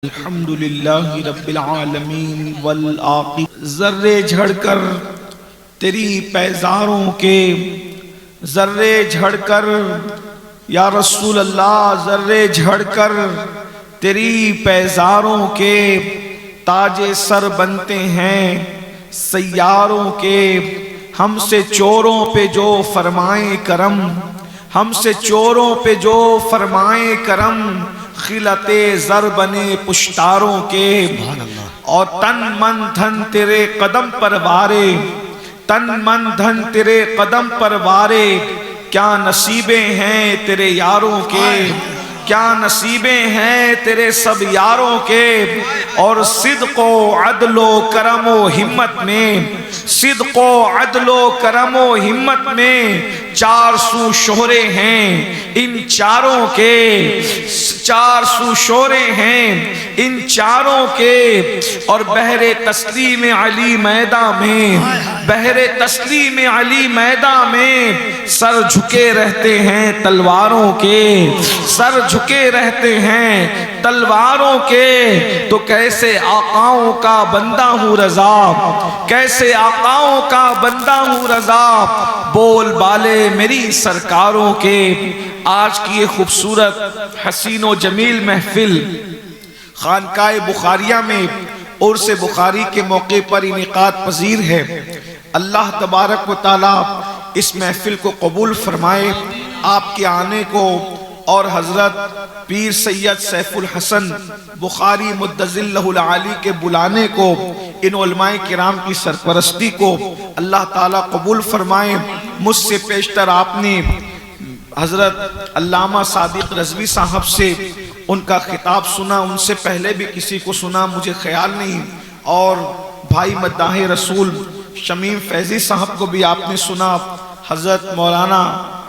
الحمدللہ رب العالمین والعاقب ذرے جھڑ کر تیری پیزاروں کے ذرے جھڑ کر یا رسول اللہ ذرے جھڑ کر تیری پیزاروں کے تاج سر بنتے ہیں سیاروں کے ہم سے چوروں پہ جو فرمائے کرم ہم سے چوروں پہ جو فرمائے کرم خلت زر بنے پشتاروں کے اور تن من دھن تیرے قدم پر وارے تن من دھن تیرے قدم پر وارے کیا نصیبیں ہیں تیرے یاروں کے کیا نصیبیں ہیں تیرے سب یاروں کے اور صدق و عدل و کرم و ہمت میں صدق و عدل و کرم و ہمت میں چار سو شہرے ہیں ان چاروں کے چار سو شہرے ہیں ان چاروں کے اور بحر تسلیم علی میدان میں بحر تسلیم علی میدان میں سر جھکے رہتے ہیں تلواروں کے سر جھکے رہتے ہیں تلواروں کے تو کیسے آقاؤں کا بندہ ہوں رضا کیسے آقاؤں کا بندہ ہوں رضا بول بالے میری سرکاروں کے آج کی یہ خوبصورت حسین و جمیل محفل خانقاہ بخاریہ میں عرس بخاری کے موقع پر انعقاد پذیر ہے اللہ تبارک و تعالی اس محفل کو قبول فرمائے آپ کے آنے کو اور حضرت پیر سید سیف الحسن بخاری مدظل العالی کے بلانے کو ان علماء کرام کی سرپرستی کو اللہ تعالیٰ قبول فرمائے مجھ سے پیشتر آپ نے حضرت علامہ صادق رضوی صاحب سے ان کا خطاب سنا ان سے پہلے بھی کسی کو سنا مجھے خیال نہیں اور بھائی مداح رسول شمیم فیضی صاحب کو بھی آپ نے سنا حضرت مولانا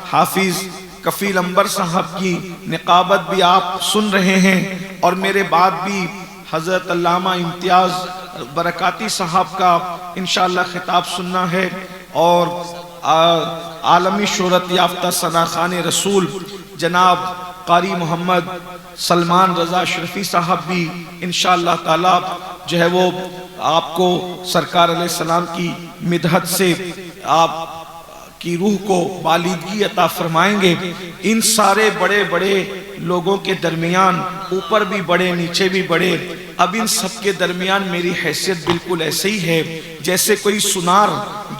حافظ کفیل انبر صاحب کی نقابت بھی آپ سن رہے ہیں اور میرے بعد بھی حضرت علامہ امتیاز برکاتی صاحب کا انشاءاللہ خطاب سننا ہے اور عالمی شہرت یافتہ ثناخوان رسول جناب قاری محمد سلمان رضا اشرفی صاحب بھی انشاءاللہ تعالی جو ہے وہ آپ کو سرکار علیہ السلام کی مدحت سے آپ کی روح کو بالیدگی عطا فرمائیں گے ان سارے بڑے بڑے لوگوں کے درمیان اوپر بھی بڑے نیچے بھی بڑے اب ان سب کے درمیان میری حیثیت بالکل ایسے ہی ہے جیسے کوئی سنار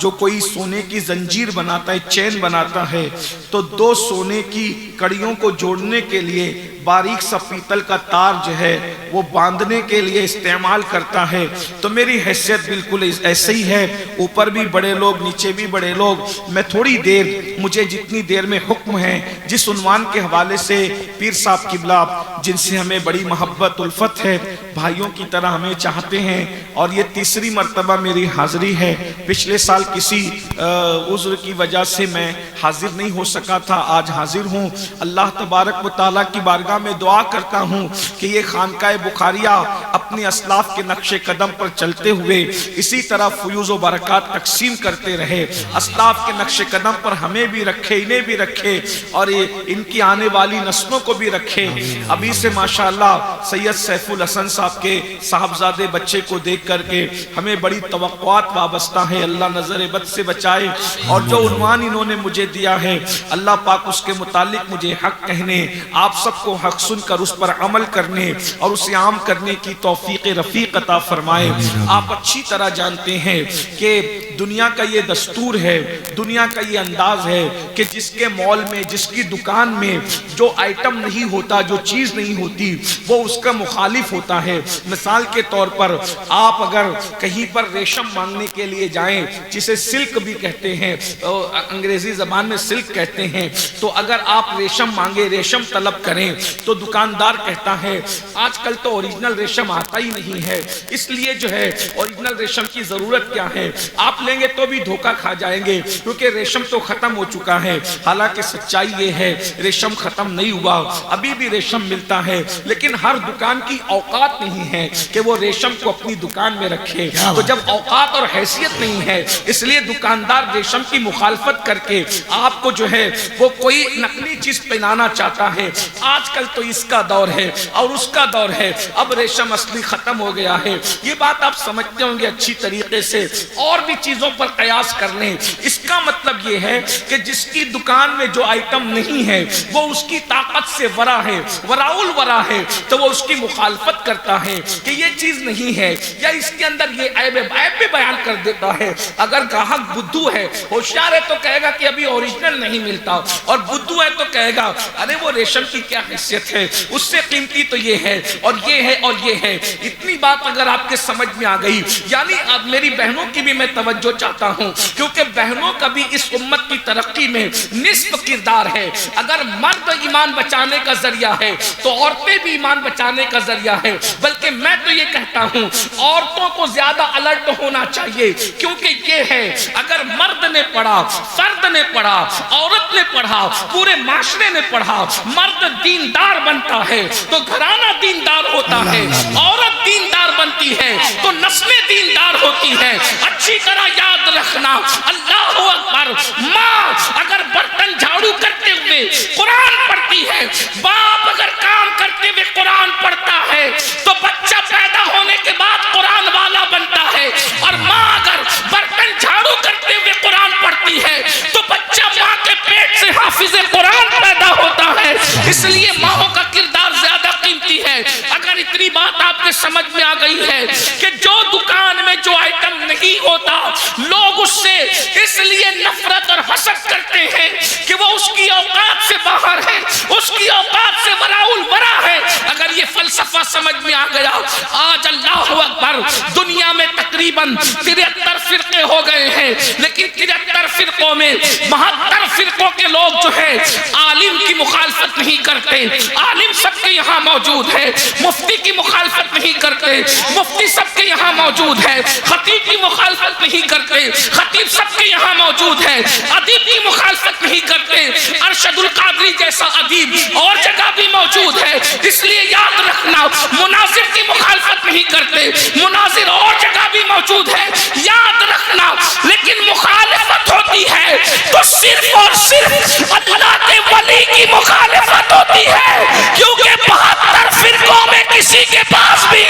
جو کوئی سونے کی زنجیر بناتا ہے چین بناتا ہے تو دو سونے کی کڑیوں کو جوڑنے کے لیے باریک سا پیتل کا تار جو ہے وہ باندھنے کے لیے استعمال کرتا ہے تو میری حیثیت بالکل ایسے ہی ہے اوپر بھی بڑے لوگ نیچے بھی بڑے لوگ میں تھوڑی دیر مجھے جتنی دیر میں حکم ہے جس عنوان کے حوالے سے پیر صاحب قبلہ جن سے ہمیں بڑی محبت الفت ہے بھائیوں کی طرح ہمیں چاہتے ہیں اور یہ تیسری مرتبہ میری حاضری ہے پچھلے سال کسی عذر کی وجہ سے میں حاضر نہیں ہو سکا تھا آج حاضر ہوں اللہ تبارک و تعالیٰ کی بارگاہ میں دعا کرتا ہوں کہ یہ خانقاہ بخاریہ اپنے اسلاف کے نقش قدم پر چلتے ہوئے اسی طرح فیوز و برکات تقسیم کرتے رہے اسلاف کے نقش قدم پر ہمیں بھی رکھے انہیں بھی رکھے اور ان کی آنے والی نسلوں کو بھی رکھے ابھی سے ماشاءاللہ سید سیف الحسن صاحب کے صاحبزادے بچے کو دیکھ کر کے ہمیں بڑی توقعات وابستہ ہیں اللہ نظر بد سے بچائے اور جو عنوان انہوں نے مجھے دیا ہے اللہ پاک اس کے متعلق مجھے حق کہنے آپ سب کو حق سن کر اس پر عمل کرنے اور اسے عام کرنے کی توفیق رفیق عطا فرمائے آپ اچھی طرح جانتے ہیں کہ دنیا کا یہ دستور ہے دنیا کا یہ انداز ہے کہ جس کے مال میں جس کی دکان میں جو آئٹم نہیں ہوتا جو چیز نہیں ہوتی وہ اس کا مخالف ہوتا ہے مثال کے طور پر آپ اگر کہیں پر ریشم مانگنے کے لیے جائیں جسے سلک بھی کہتے ہیں انگریزی زبان میں سلک کہتے ہیں تو اگر آپ ریشم مانگے ریشم طلب کریں تو دکاندار کہتا ہے آج کل تو اوریجنل ریشم آتا ہی نہیں ہے اس لیے جو ہے اوریجنل ریشم کی ضرورت کیا ہے آپ لیں گے تو بھی دھوکہ کھا جائیں گے کیونکہ ریشم تو ختم ہو چکا ہے حالانکہ سچائی یہ ہے ریشم ختم نہیں ہوا ابھی بھی ریشم ملتا ہے، لیکن ہر دکان کی اوقات نہیں ہے کہ وہ ریشم کو اپنی دکان میں رکھے. تو جب اوقات اور حیثیت نہیں ہے، اس لیے دکاندار ریشم کی مخالفت کر کے آپ کو جو ہے وہ کوئی نقلی چیز پہنانا چاہتا ہے. آج کل تو اس کا دور ہے اور اس کا دور ہے، اب ریشم اصلی ختم ہو گیا ہے. یہ بات آپ سمجھتے ہوں گے اچھی طریقے سے. اور بھی چیزوں پر قیاس کر لیں. اس کا مطلب یہ ہے کہ جس کی دکان میں جو آئٹم نہیں ہے وہ اس کی طاقت سے ورا ہے، وراء الورا ہے، تو وہ اس کی مخالفت کرتا ہے کہ یہ چیز نہیں ہے یا اس کے اندر یہ عیب بھی بیان کر دیتا ہے. اگر گاہک بدھو ہے، ہوشیار ہے، تو کہے گا کہ ابھی اوریجنل نہیں ملتا، اور بدھو ہے تو کہے گا ارے وہ ریشم کی کیا حیثیت ہے، اس سے قیمتی تو یہ ہے اور یہ ہے اور یہ ہے. اتنی بات اگر آپ کے سمجھ میں آ گئی، یعنی اب میری بہنوں کی بھی میں توجہ چاہتا ہوں، کیونکہ بہنوں کا بھی اس امت کی ترقی میں نصف کردار ہے. اگر مرد ایمان بچانے کا ذریعہ ہے تو عورتیں بھی ایمان بچانے کا ذریعہ ہے. بلکہ میں تو یہ کہتا ہوں عورتوں کو زیادہ الرٹ ہونا چاہیے، کیونکہ یہ ہے اگر مرد نے پڑھا، فرد نے پڑھا، عورت نے پڑھا، پورے معاشرے نے پڑھا، مرد دیندار بنتا ہے تو گھرانہ دیندار ہوتا ہے، عورت دیندار بنتی ہے تو نسلیں دیندار ہوتی ہیں. اچھی طرح یاد رکھنا، اللہ اکبر. ماں اگر برتن جھاڑو کرتے ہوئے قرآن پڑھتی ہے، باپ اگر کام کرتے ہوئے قرآن پڑھتا ہے تو بچہ پیدا ہونے کے بعد قرآن والا بنتا ہے. اور ماں اگر برتن جھاڑو کرتے ہوئے قرآن پڑھتی ہے تو بچہ ماں کے پیٹ سے حافظ قرآن پیدا ہوتا ہے. اس لیے ماں کا کردار زیادہ قیمتی ہے. اگر اتنی بات آپ کے سمجھ میں آ گئی ہے کہ جو دکان میں جو آئٹم نہیں ہوتا لوگ اس سے اس لیے نفرت اور حسد کرتے ہیں کہ وہ اس کی اوقات سے باہر ہے، اس کی اوقات سے وراء الورا ہے. اگر یہ فلسفہ سمجھ میں آ گیا، آج اللہ اکبر دنیا میں تقریباً 73 فرقے ہو گئے ہیں، لیکن 73 فرقوں میں 72 فرقوں کے لوگ جو ہے عالم کی مخالفت نہیں کرتے. عالم سب کے یہاں موجود ہے، مفتی کی مخالفت نہیں کرتے، مفتی سب کے یہاں موجود ہے. خطیب کی مخالفت نہیں کرتے، خطیب سب کے یہاں موجود ہے. ادیب کی مخالفت نہیں کرتے، ارشد القادری جیسا ادیب اور جگہ بھی موجود ہے. اس لیے یاد رکھنا، مناظر کی مخالفت نہیں کرتے، مناظر اور جگہ بھی موجود ہے. یاد رکھنا، لیکن مخالفت ہوتی ہے تو صرف اور صرف اللہ کے ولی کی مخالفت ہوتی ہے. کیونکہ 72 فرقوں میں کسی کے پاس بھی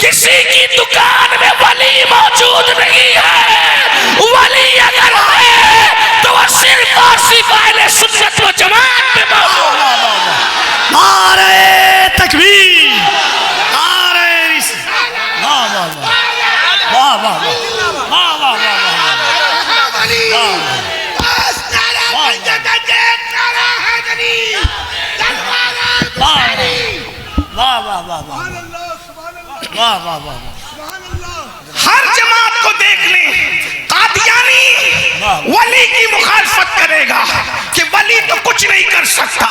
کسی کی دکان میں ولی موجود نہیں ہے. ولی اگر ہے تو وہ صرف اور صرف اہل سنت و جماعت میں موجود ہے. نعرہ تکبیر، نعرہ رسالت. واہ واہ واہ واہ واہ واہ واہ واہ ہر جماعت کو دیکھ لیں، قادیانی ولی کی مخالفت کرے گا کہ ولی تو کچھ نہیں کر سکتا.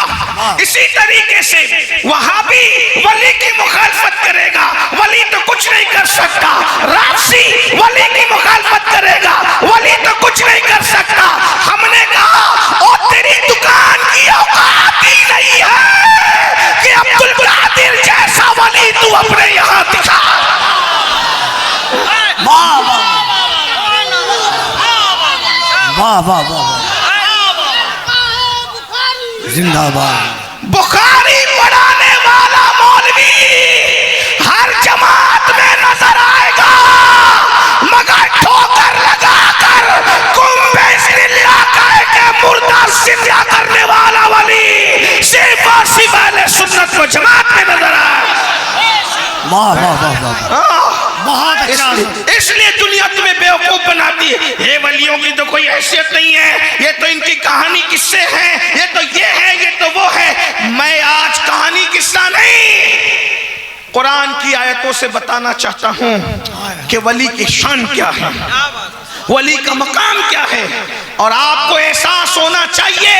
اسی طریقے سے وہابی ولی کی مخالفت کرے گا، ولی تو کچھ نہیں کر سکتا. رافضی ولی کی مخالفت کرے گا، ولی تو کچھ نہیں کر سکتا. ہم نے کہا او تیری دکان کی اوقات ہی نہیں ہے کہ عبد القادر جیسا ولی تو اپنے یہاں دکھا. واہ واہ واہ واہ، زندہ باد. بخاری پڑھانے والا مولوی ہر جماعت میں نظر آئے گا، مگر ٹھوکر لگا کر کم بسم اللہ کہہ کے مردہ زندہ کرنے والا ولی صرف اور صرف اہل سنت و جماعت میں نظر آئے. واہ واہ واہ واہ، بہت اچھا. اس لیے دنیا تمہیں بیوقوف بناتی ہے. یہ ولیوں کی تو کوئی حیثیت نہیں ہے، یہ تو ان کی کہانی قصے ہیں، یہ تو یہ ہے، یہ تو وہ ہے. میں آج کہانی قصہ نہیں، قرآن کی آیتوں سے بتانا چاہتا ہوں کہ ولی کی شان کیا ہے، ولی کا مقام کیا ہے. اور آپ کو احساس ہونا چاہیے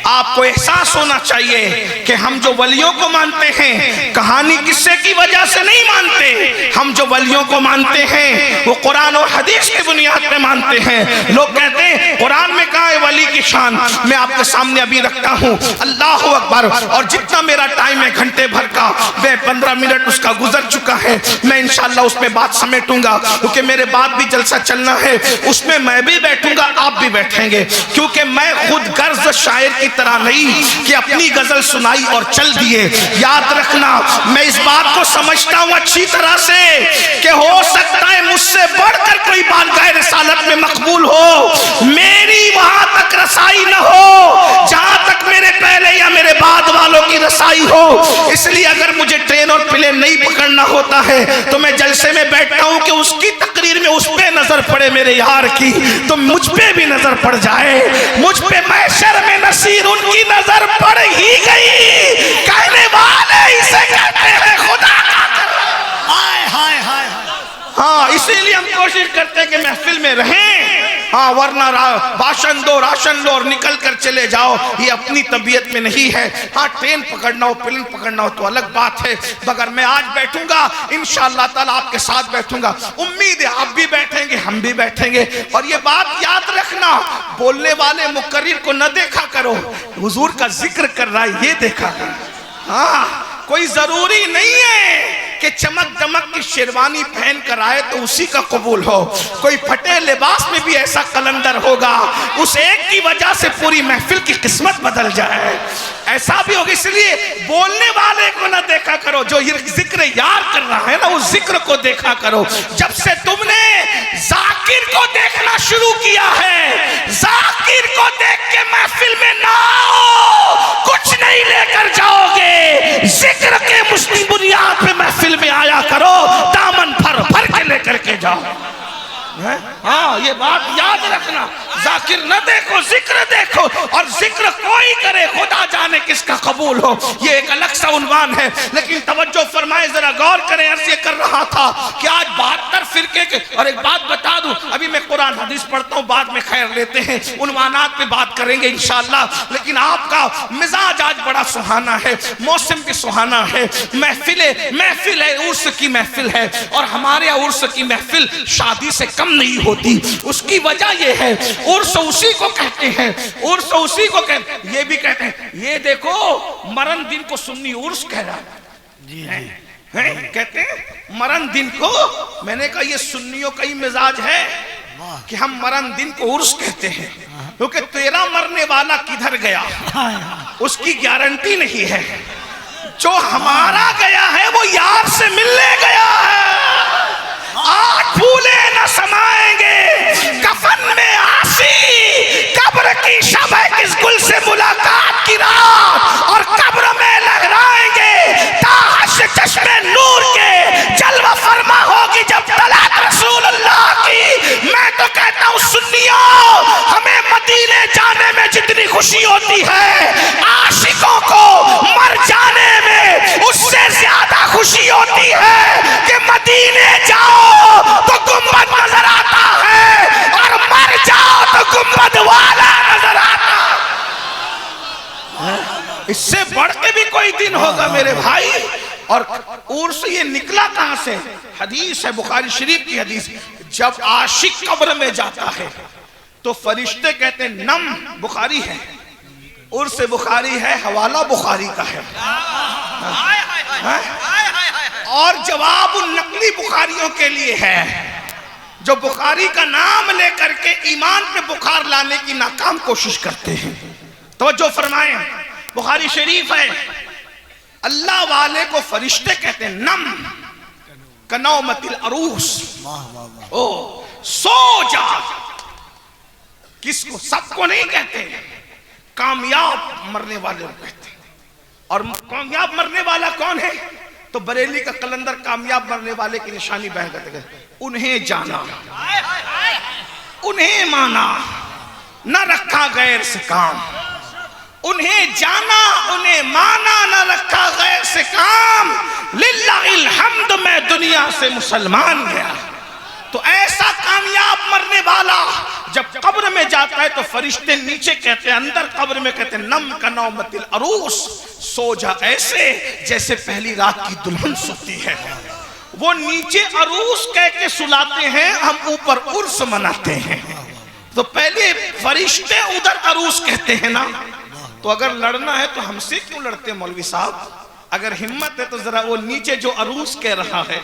آپ کو احساس ہونا چاہیے کہ ہم جو ولیوں کو مانتے ہیں کہانی قصے کی وجہ سے نہیں مانتے. ہم جو ولیوں کو مانتے ہیں وہ قرآن اور حدیث کی بنیاد پہ مانتے ہیں. لوگ کہتے ہیں قرآن میں کہاں ہے ولی کی شان؟ میں آپ کے سامنے ابھی رکھتا ہوں. اللہ اکبر. اور جتنا میرا ٹائم ہے گھنٹے بھر کا، میں 15 منٹ اس کا گزر چکا ہے. میں انشاءاللہ اس میں بات سمیٹوں گا کیونکہ میرے بعد بھی جلسہ چلنا ہے. اس میں میں بھی بیٹھوں گا، آپ بھی بیٹھیں گے، کیونکہ میں خود غرض شاعر کی طرح نہیں کہ اپنی غزل سنائی اور چل دیے. یاد رکھنا میں اس بات کو سمجھتا ہوں اچھی طرح سے کہ ہو سکتا ہے مجھ سے بڑھ کر کوئی بارگاہ رسالت میں مقبول ہو، میری وہاں تک رسائی نہ ہو جہاں تک میرے پہلے یا میرے بعد والوں کی رسائی ہو. اس لیے اگر مجھے ٹرین اور پلین نہیں پکڑنا ہوتا ہے تو میں جلسے میں بیٹھتا ہوں کہ اس کی تقریر میں اس پہ نظر پڑے میرے یار کی تو مجھ پہ بھی نظر پڑ جائے. مجھ پہ محشر میں نصیر ان کی نظر پڑ ہی گئی. کہنے والے اسے کہتے ہیں خدا کا کرم. ہائے ہائے ہائے. ہاں اسی لیے ہم کوشش کرتے ہیں کہ محفل میں رہیں. ہاں ورنہ باشن دو راشن دو اور نکل کر چلے جاؤ، یہ اپنی طبیعت میں نہیں ہے. ہاں ٹرین پکڑنا ہو پلین پکڑنا ہو تو الگ بات ہے، مگر میں آج بیٹھوں گا انشاءاللہ تعالیٰ آپ کے ساتھ بیٹھوں گا. امید ہے آپ بھی بیٹھیں گے، ہم بھی بیٹھیں گے. اور یہ بات یاد رکھنا، بولنے والے مقرر کو نہ دیکھا کرو، حضور کا ذکر کر رہا ہے یہ دیکھا کرو. ہاں کوئی ضروری نہیں ہے کہ چمک دمک کی شیروانی پہن کر آئے تو اسی کا قبول ہو. کوئی پھٹے لباس میں بھی ایسا قلندر ہوگا، اس ایک کی وجہ سے پوری محفل کی قسمت بدل جائے. ایسا بھی ہوگا. اس لیے بولنے والے کو نہ دیکھا کرو، جو ذکر یار کر رہا ہے نا اس ذکر کو دیکھا کرو. جب سے تم نے ذاکر کو دیکھنا شروع کیا ہے، ذاکر کو دیکھ کے محفل میں نہ آؤ، کچھ نہیں لے کر جاؤ گے. ذکر کے مسلم بنیاد پہ محفل میں آیا کرو، دامن بھر بھر کے لے کر کے جاؤ. ہاں یہ بات یاد رکھنا، ذاکر نہ دیکھو ذکر دیکھو، اور ذکر کوئی کرے خدا جانے کس کا قبول ہو. یہ ایک الگ سا عنوان ہے، لیکن توجہ فرمائے ذرا غور کریں. عرض یہ کر رہا تھا کہ آج 72 فرقے کے، اور ایک بات بتا دوں ابھی میں قرآن حدیث پڑھتا ہوں بعد میں خیر لیتے ہیں، عنوانات پہ بات کریں گے انشاءاللہ. لیکن آپ کا مزاج آج بڑا سہانا ہے، موسم بھی سہانا ہے، محفل ہے، عرس کی محفل ہے. اور ہمارے یہاں عرس کی محفل شادی سے کم نہیں ہوتی. اس کی وجہ یہ ہے عرس اسی کو کہتے ہیں، عرس اسی کو کہتے ہیں. یہ بھی کہتے ہیں یہ دیکھو مرن دن کو سنی عرس کہہ رہا ہے، کہتے ہیں مرن دن کو. میں نے کہا یہ سنیوں کا ہی مزاج ہے کہ ہم مرن دن کو عرس کہتے ہیں، کیونکہ تیرا مرنے والا کدھر گیا اس کی گارنٹی نہیں ہے. جو ہمارا گیا ہے وہ یار سے ملنے گیا ہے. آج پھولے نہ سمائیں گے کفن میں آسی، قبر کی شب ہے کس گل سے ملاقات کی رات، اور قبر میں لہرائیں گے تاش چشم نور کے. جلوہ فرما ہوگی جب طلعت رسول اللہ کی. میں تو کہتا ہوں سنیوں، ہمیں مدینے جانے میں جتنی خوشی ہوتی ہے عاشقوں کو مر جانے میں اس سے زیادہ خوشی ہوتی ہے کہ مدینے جاؤ تو گنبد نظر آتا ہے اور مر جاؤ تو گنبد والا نظر آتا. اس سے بڑھ کے بھی کوئی دن ہوگا میرے بھائی. اور عرس یہ نکلا کہاں سے؟ حدیث ہے بخاری شریف کی حدیث، جب عاشق قبر میں جاتا ہے تو فرشتے کہتے ہیں نم. بخاری ہے، عرس بخاری ہے، حوالہ بخاری کا ہے. اور جواب النقلی بخاریوں کے لیے ہے جو بخاری کا نام لے کر کے ایمان پہ بخار لانے کی ناکام کوشش کرتے ہیں. توجہ فرمائیں، بخاری شریف ہے، اللہ والے کو فرشتے کہتے ہیں نم کنومت العروس. او سو جا. کس کو؟ سب کو نہیں کہتے، کامیاب مرنے والے کو کہتے ہیں. اور کامیاب مرنے والا کون ہے؟ تو بریلی کا قلندر کامیاب مرنے والے کی نشانی بیان کرتے ہیں. انہیں جانا، انہیں مانا، نہ رکھا غیر سے کام. انہیں جانا، انہیں مانا، نہ رکھا غیر سے کام. للہ الحمد میں دنیا سے مسلمان گیا. تو ایسا کامیاب مرنے والا جب قبر میں جاتا ہے تو فرشتے نیچے کہتے ہیں، اندر قبر میں کہتے ہیں نم کنومت العروس، سو جا ایسے جیسے پہلی رات کی دلہن سوتی ہے۔ وہ نیچے عروس کہہ کے سلاتے ہیں، ہم اوپر عرس مناتے ہیں۔ تو پہلے فرشتے ادھر عروس کہتے ہیں نا، تو اگر لڑنا ہے تو ہم سے کیوں لڑتے ہیں مولوی صاحب؟ اگر ہمت ہے تو ذرا وہ نیچے جو عروس کہہ رہا ہے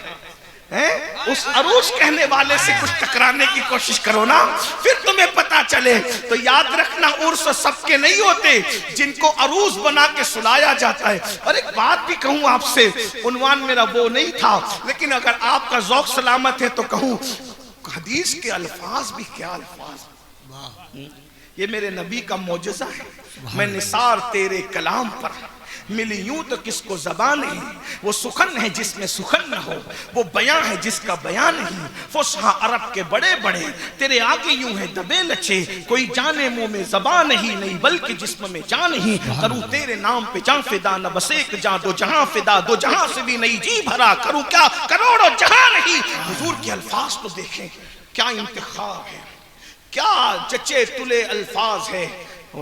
اس عروس کہنے والے سے کچھ ٹکرانے کی کوشش کرو نا، پھر تمہیں پتا چلے۔ تو یاد رکھنا عرس سب کے نہیں ہوتے جن کو عروس بنا کے سلایا جاتا ہے۔ اور ایک بات بھی کہوں آپ سے، عنوان میرا وہ نہیں تھا، لیکن اگر آپ کا ذوق سلامت ہے تو کہوں، حدیث کے الفاظ بھی کیا الفاظ، یہ میرے نبی کا معجزہ ہے۔ میں نثار تیرے کلام پر ملی یوں تو کس کو زبان نہیں، وہ سخن ہے جس میں سخن نہ ہو، وہ بیان ہے جس کا بیان نہیں، فصحا عرب کے بڑے بڑے تیرے آگے یوں ہے دبے لچے، کوئی جانے منہ میں زبان نہیں بلکہ جسم میں جان نہیں، کروں تیرے نام پہ جان فدا، نہ بس ایک جان دو جہاں فدا، دو جہاں سے بھی نہیں جی بھرا، کروں کیا کروڑوں جہاں نہیں۔ حضور کے الفاظ تو دیکھیں، کیا انتخاب ہے، کیا جچے تلے الفاظ ہے۔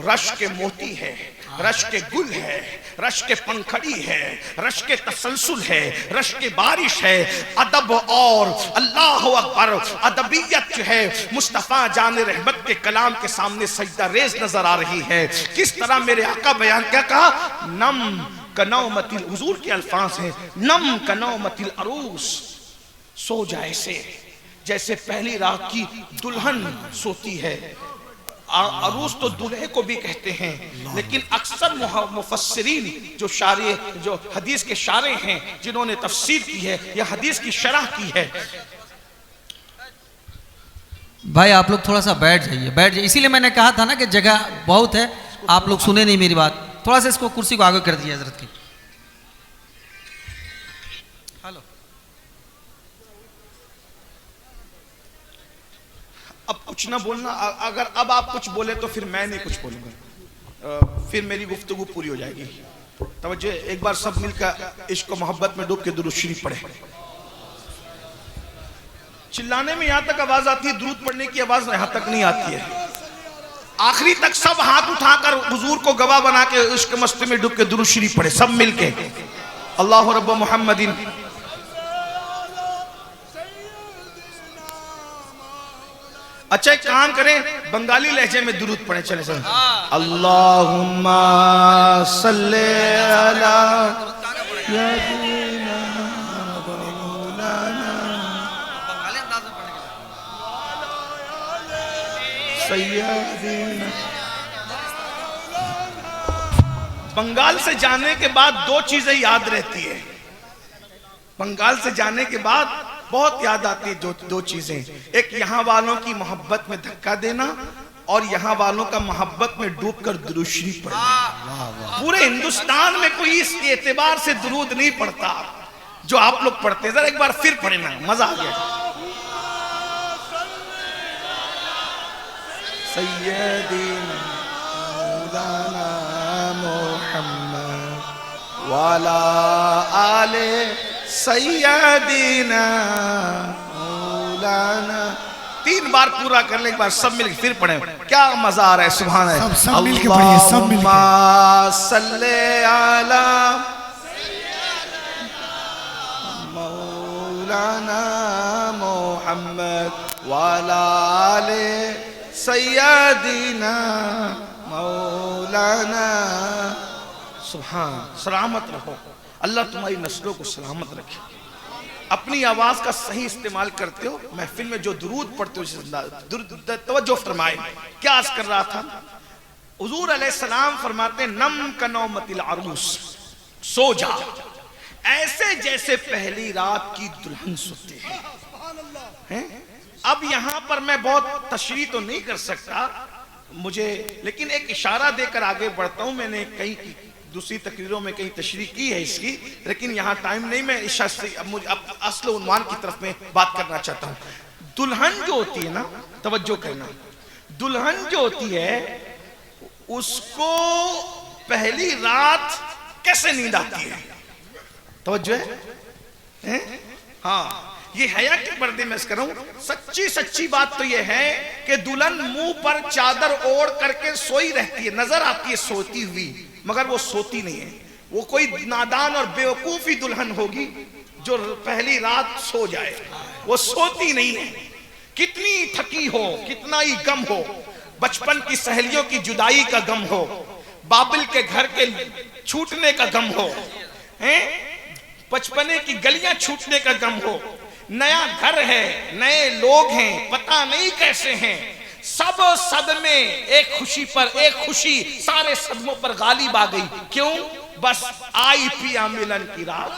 رش کے موتی ہے، رش کے گل ہے، رش کے پنکھڑی ہے، رش کے تسلسل ہے، رش کے بارش ہے، ادب اور اللہ اکبر ادبیت جو ہے مصطفیٰ جان رحمت کے کلام کے سامنے سجدہ ریز نظر آ رہی ہے۔ کس طرح میرے آقا بیان کیا کہا، نم کنومت، حضور کے الفاظ ہیں، نم کنومت العروس، سو جائے سے جیسے پہلی رات کی دلہن سوتی ہے۔ عروس تو دلہے کو بھی کہتے ہیں، لیکن اکثر مفسرین جو شارح، جو حدیث کے شارح ہیں، جنہوں نے تفسیر کی ہے یا حدیث کی شرح کی ہے۔ بھائی آپ لوگ تھوڑا سا بیٹھ جائیے، اسی لیے میں نے کہا تھا نا کہ جگہ بہت ہے، آپ لوگ سنے نہیں میری بات، تھوڑا سا اس کو کرسی کو آگے کر دیجیے حضرت کی۔ ہلو، اب کچھ نہ بولنا، اگر اب آپ کچھ بولے تو پھر میں نہیں کچھ بولوں گا، پھر میری گفتگو پوری ہو جائے گی۔ توجہ، ایک بار سب مل کر عشق و محبت میں ڈوب کے درود شریف پڑھیں۔ چلانے میں یہاں تک آواز آتی ہے، درود پڑھنے کی آواز یہاں تک نہیں آتی ہے۔ آخری تک سب ہاتھ اٹھا کر حضور کو گواہ بنا کے عشق مستی میں ڈوب کے درود شریف پڑھیں سب مل کے۔ اللہ رب محمد، اچھا ایک کام کریں، بنگالی لہجے میں درود پڑھیں، چلیں سر۔ اللہم صلی علی سیدنا مولانا سیدنا۔ بنگال سے جانے کے بعد دو چیزیں یاد رہتی ہے، بنگال سے جانے کے بعد بہت یاد آتی ہے دو چیزیں، ایک یہاں والوں کی محبت میں دھکا دینا، اور یہاں والوں کا محبت میں ڈوب کر درود شریف پڑھنا۔ پورے ہندوستان میں کوئی اس اعتبار سے درود نہیں پڑھتا جو آپ لوگ پڑھتے ہیں، ذرا ایک بار پھر پڑھنا، مزہ آ گیا۔ سیدنا مولانا محمد وعلی آل سیدنا مولانا، 3 بار پورا کر لیں، ایک بار سب مل کے پھر پڑھیں، کیا مزہ آ رہا ہے، سبحان اللہ۔ سب مل کے پڑھیے، سب مل کے۔ اللہم صلی علی مولانا محمد وعلی آل سیدنا مولانا۔ سبحان، سلامت رہو، اللہ تمہاری نسلوں کو سلامت رکھے۔ اپنی آواز کا صحیح استعمال کرتے ہو، محفل میں جو درود پڑھتے ہو توجہ فرمائے۔ کیا عرض کر رہا تھا، حضور علیہ السلام فرماتے ہیں نم کنومت العروس، سو جا ایسے جیسے پہلی رات کی دلہن سوتی ہے۔ اب یہاں پر میں بہت تشریح تو نہیں کر سکتا مجھے، لیکن ایک اشارہ دے کر آگے بڑھتا ہوں۔ میں نے کئی دوسری تقریروں میں کہیں تشریح کی ہے اس کی، لیکن یہاں ٹائم نہیں، میں اب اصل عنوان کی طرف میں بات کرنا چاہتا ہوں۔ دلہن جو ہوتی ہے نا، توجہ کرنا، دلہن جو ہوتی ہے اس کو پہلی رات کیسے نیند آتی ہے، توجہ ہے؟ ہاں، یہ حیا کے پردے میں کر رہا ہوں. سچی سچی بات تو یہ ہے کہ دلہن منہ پر چادر اوڑھ کر کے سوئی رہتی ہے, نظر آتی ہے سوتی ہوئی, مگر وہ سوتی نہیں ہے. وہ کوئی نادان اور بیوقوفی دلہن ہوگی جو پہلی رات سو جائے, وہ سوتی نہیں ہے. کتنی تھکی ہو, کتنا ہی غم ہو, بچپن کی سہیلیوں کی جدائی کا غم ہو, بابل کے گھر کے چھوٹنے کا غم ہو, بچپنے کی گلیاں چھوٹنے کا غم ہو, نیا گھر ہے, نئے لوگ ہیں, پتہ نہیں کیسے ہیں, سب صدمے ایک خوشی پر ایک خوشی سارے صدموں پر غالب آ گئی. کیوں؟ بس آئی پیا ملن کی رات,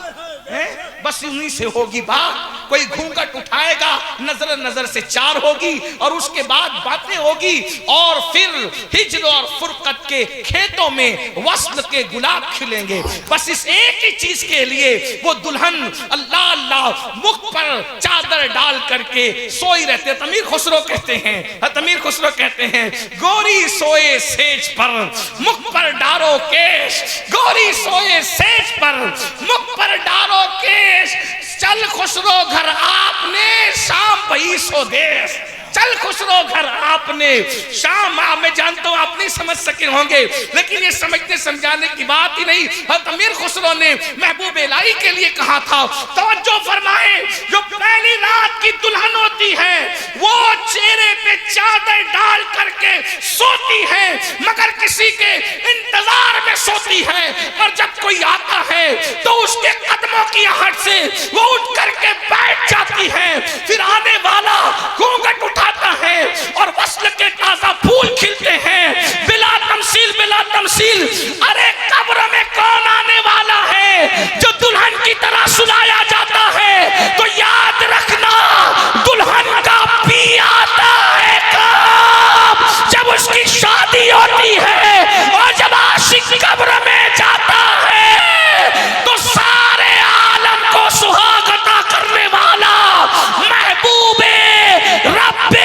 بس انہی سے ہوگی بات. کوئی گھونگھٹ اٹھائے گا, نظر نظر سے چار ہوگی, اور اس کے بعد باتیں ہوگی, اور پھر ہجر اور فرقت کے کھیتوں میں وصل کے گلاب کھلیں گے. بس اس ایک ہی چیز کے لیے وہ دلہن اللہ اللہ مکھ پر چادر ڈال کر کے سوئی رہتے. امیر خسرو کہتے ہیں, امیر خسرو کہتے ہیں, گوری سوئے سیج پر مکھ پر ڈارو کیش, گوری سوئے سیج پر مکھ پر ڈارو کیش, چل خسرو گھر آپ نے شام بھئی سو دیس. چل خسرو گھر آپ نے شام. میں جانتا ہوں آپ نہیں سمجھ سکے ہوں گے, لیکن یہ سمجھنے سمجھانے کی بات ہی نہیں. حضرت امیر خسرو نے محبوب الہی کے لیے کہا تھا, توجہ فرمائیں, جو پہلی رات کی دلہن ہوتی ہے وہ چہرے پہ چادر ڈال کر کے سوتی ہے, مگر کسی کے انتظار میں سوتی ہے, اور جب کوئی آتا ہے تو اس کے قدموں کی آہٹ سے وہ اٹھ کر کے بیٹھ جاتی ہے. پھر آنے والا گھونگھٹ اٹھاتا ہے اور وصل کے تازہ پھول کھلتے ہیں, بلا تمثیل بلا تمثیل. ارے قبر میں کون آنے والا ہے جو دلہن کی طرح سلایا جاتا ہے؟ تو یاد رکھنا, دلہن کا پی آتا ہے کب جب اس کی شادی ہوتی ہے, اور جب عاشق قبر میں جاتا ہے تو سارے عالم کو سہاگ عطا کرنے والا محبوب رب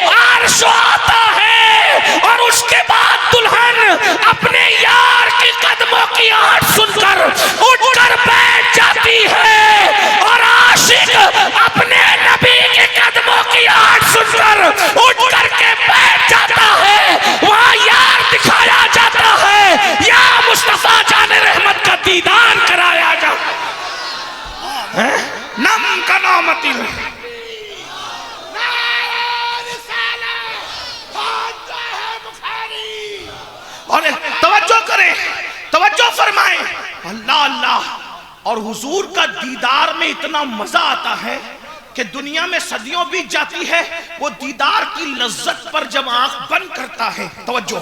عرش آتا ہے, اور اس کے بعد دلہن اپنے یار کے قدموں کی آہٹ سن کر اٹھ کر بیٹھ جاتی ہے, اور عاشق اپنے نبی کے قدموں کی آہٹ سن کر اٹھ کر کے بیٹھ جاتا ہے. وہاں یار دکھایا جاتا ہے, یا مصطفیٰ جان رحمت کا دیدار کرایا جاتا ہے. نم کا نامتی اور توجہ کریں, توجہ فرمائیں, اللہ اللہ. اور حضور کا دیدار میں اتنا مزہ آتا ہے کہ دنیا میں صدیوں بیت جاتی ہے, وہ دیدار کی لذت پر جب آنکھ بند کرتا ہے, توجہ,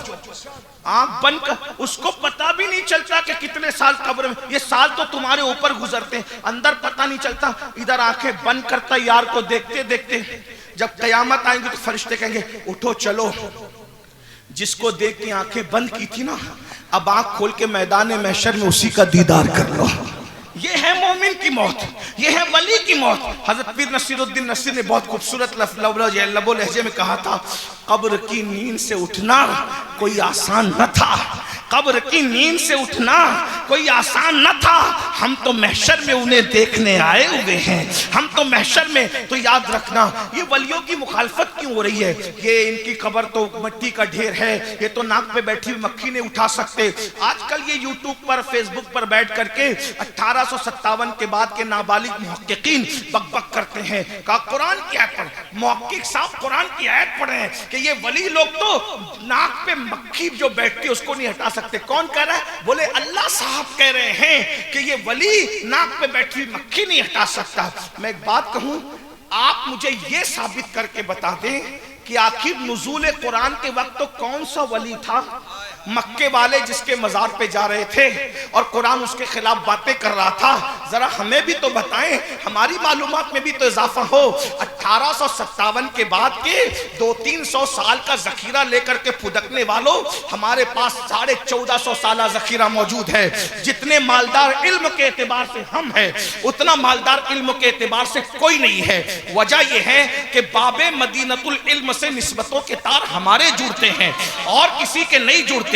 آنکھ بند کر, اس کو پتا بھی نہیں چلتا کہ کتنے سال قبر میں, یہ سال تو تمہارے اوپر گزرتے ہیں, اندر پتا نہیں چلتا. ادھر آنکھیں بند کرتا یار کو دیکھتے دیکھتے, جب قیامت آئیں گی تو فرشتے کہیں گے اٹھو چلو. جس کو دیکھ کے آنکھیں بند کی تھی نا, اب آنکھ کھول کے میدان محشر میں اسی کا دیدار کر لو. یہ ہے مومن کی موت, یہ ہے ولی کی موت. حضرت پیر نصیر الدین نصیر نے بہت خوبصورت لب و لہجے میں کہا تھا, قبر کی نیند سے اٹھنا کوئی آسان نہ تھا, قبر کی نیند سے اٹھنا کوئی آسان نہ تھا. ہم تو محشر میں انہیں دیکھنے آئے ہوئے ہیں, ہم تو محشر میں. تو یاد رکھنا, یہ ولیوں کی مخالفت کیوں ہو رہی ہے؟ یہ ان کی قبر تو مٹی کا ڈھیر ہے, یہ تو ناک پہ بیٹھی ہوئی مکھی نہیں اٹھا سکتے. آج کل یہ یوٹیوب پر فیس بک پر بیٹھ کر کے 1857 کے بعد کے نابالغ محققین بک بک کرتے ہیں. کہا قرآن کی آیت پڑھ, محقق صاحب قرآن کی آیت پڑھیں کہ یہ ولی لوگ تو ناک پہ مکھی جو بیٹھتی ہے اس کو نہیں ہٹا سکتے. کون کہہ رہا ہے؟ بولے اللہ صاحب کہہ رہے ہیں کہ یہ ولی ناک پہ بیٹھی ہوئی مکھی نہیں ہٹا سکتا. میں ایک بات کہوں, آپ مجھے یہ ثابت کر کے بتا دیں کہ آخر نزول قرآن کے وقت تو کون سا ولی تھا؟ مکے والے جس کے مزار پہ جا رہے تھے اور قرآن اس کے خلاف باتیں کر رہا تھا. ذرا ہمیں بھی تو بتائیں, ہماری معلومات میں بھی تو اضافہ ہو. 1857 کے بعد کے 200-300 سال کا ذخیرہ لے کر کے پھدکنے والوں, ہمارے پاس 1450 سالہ ذخیرہ موجود ہے. جتنے مالدار علم کے اعتبار سے ہم ہیں, اتنا مالدار علم کے اعتبار سے کوئی نہیں ہے. وجہ یہ ہے کہ باب مدینۃ العلم سے نسبتوں کے تار ہمارے جڑتے ہیں اور کسی کے نہیں جڑتے.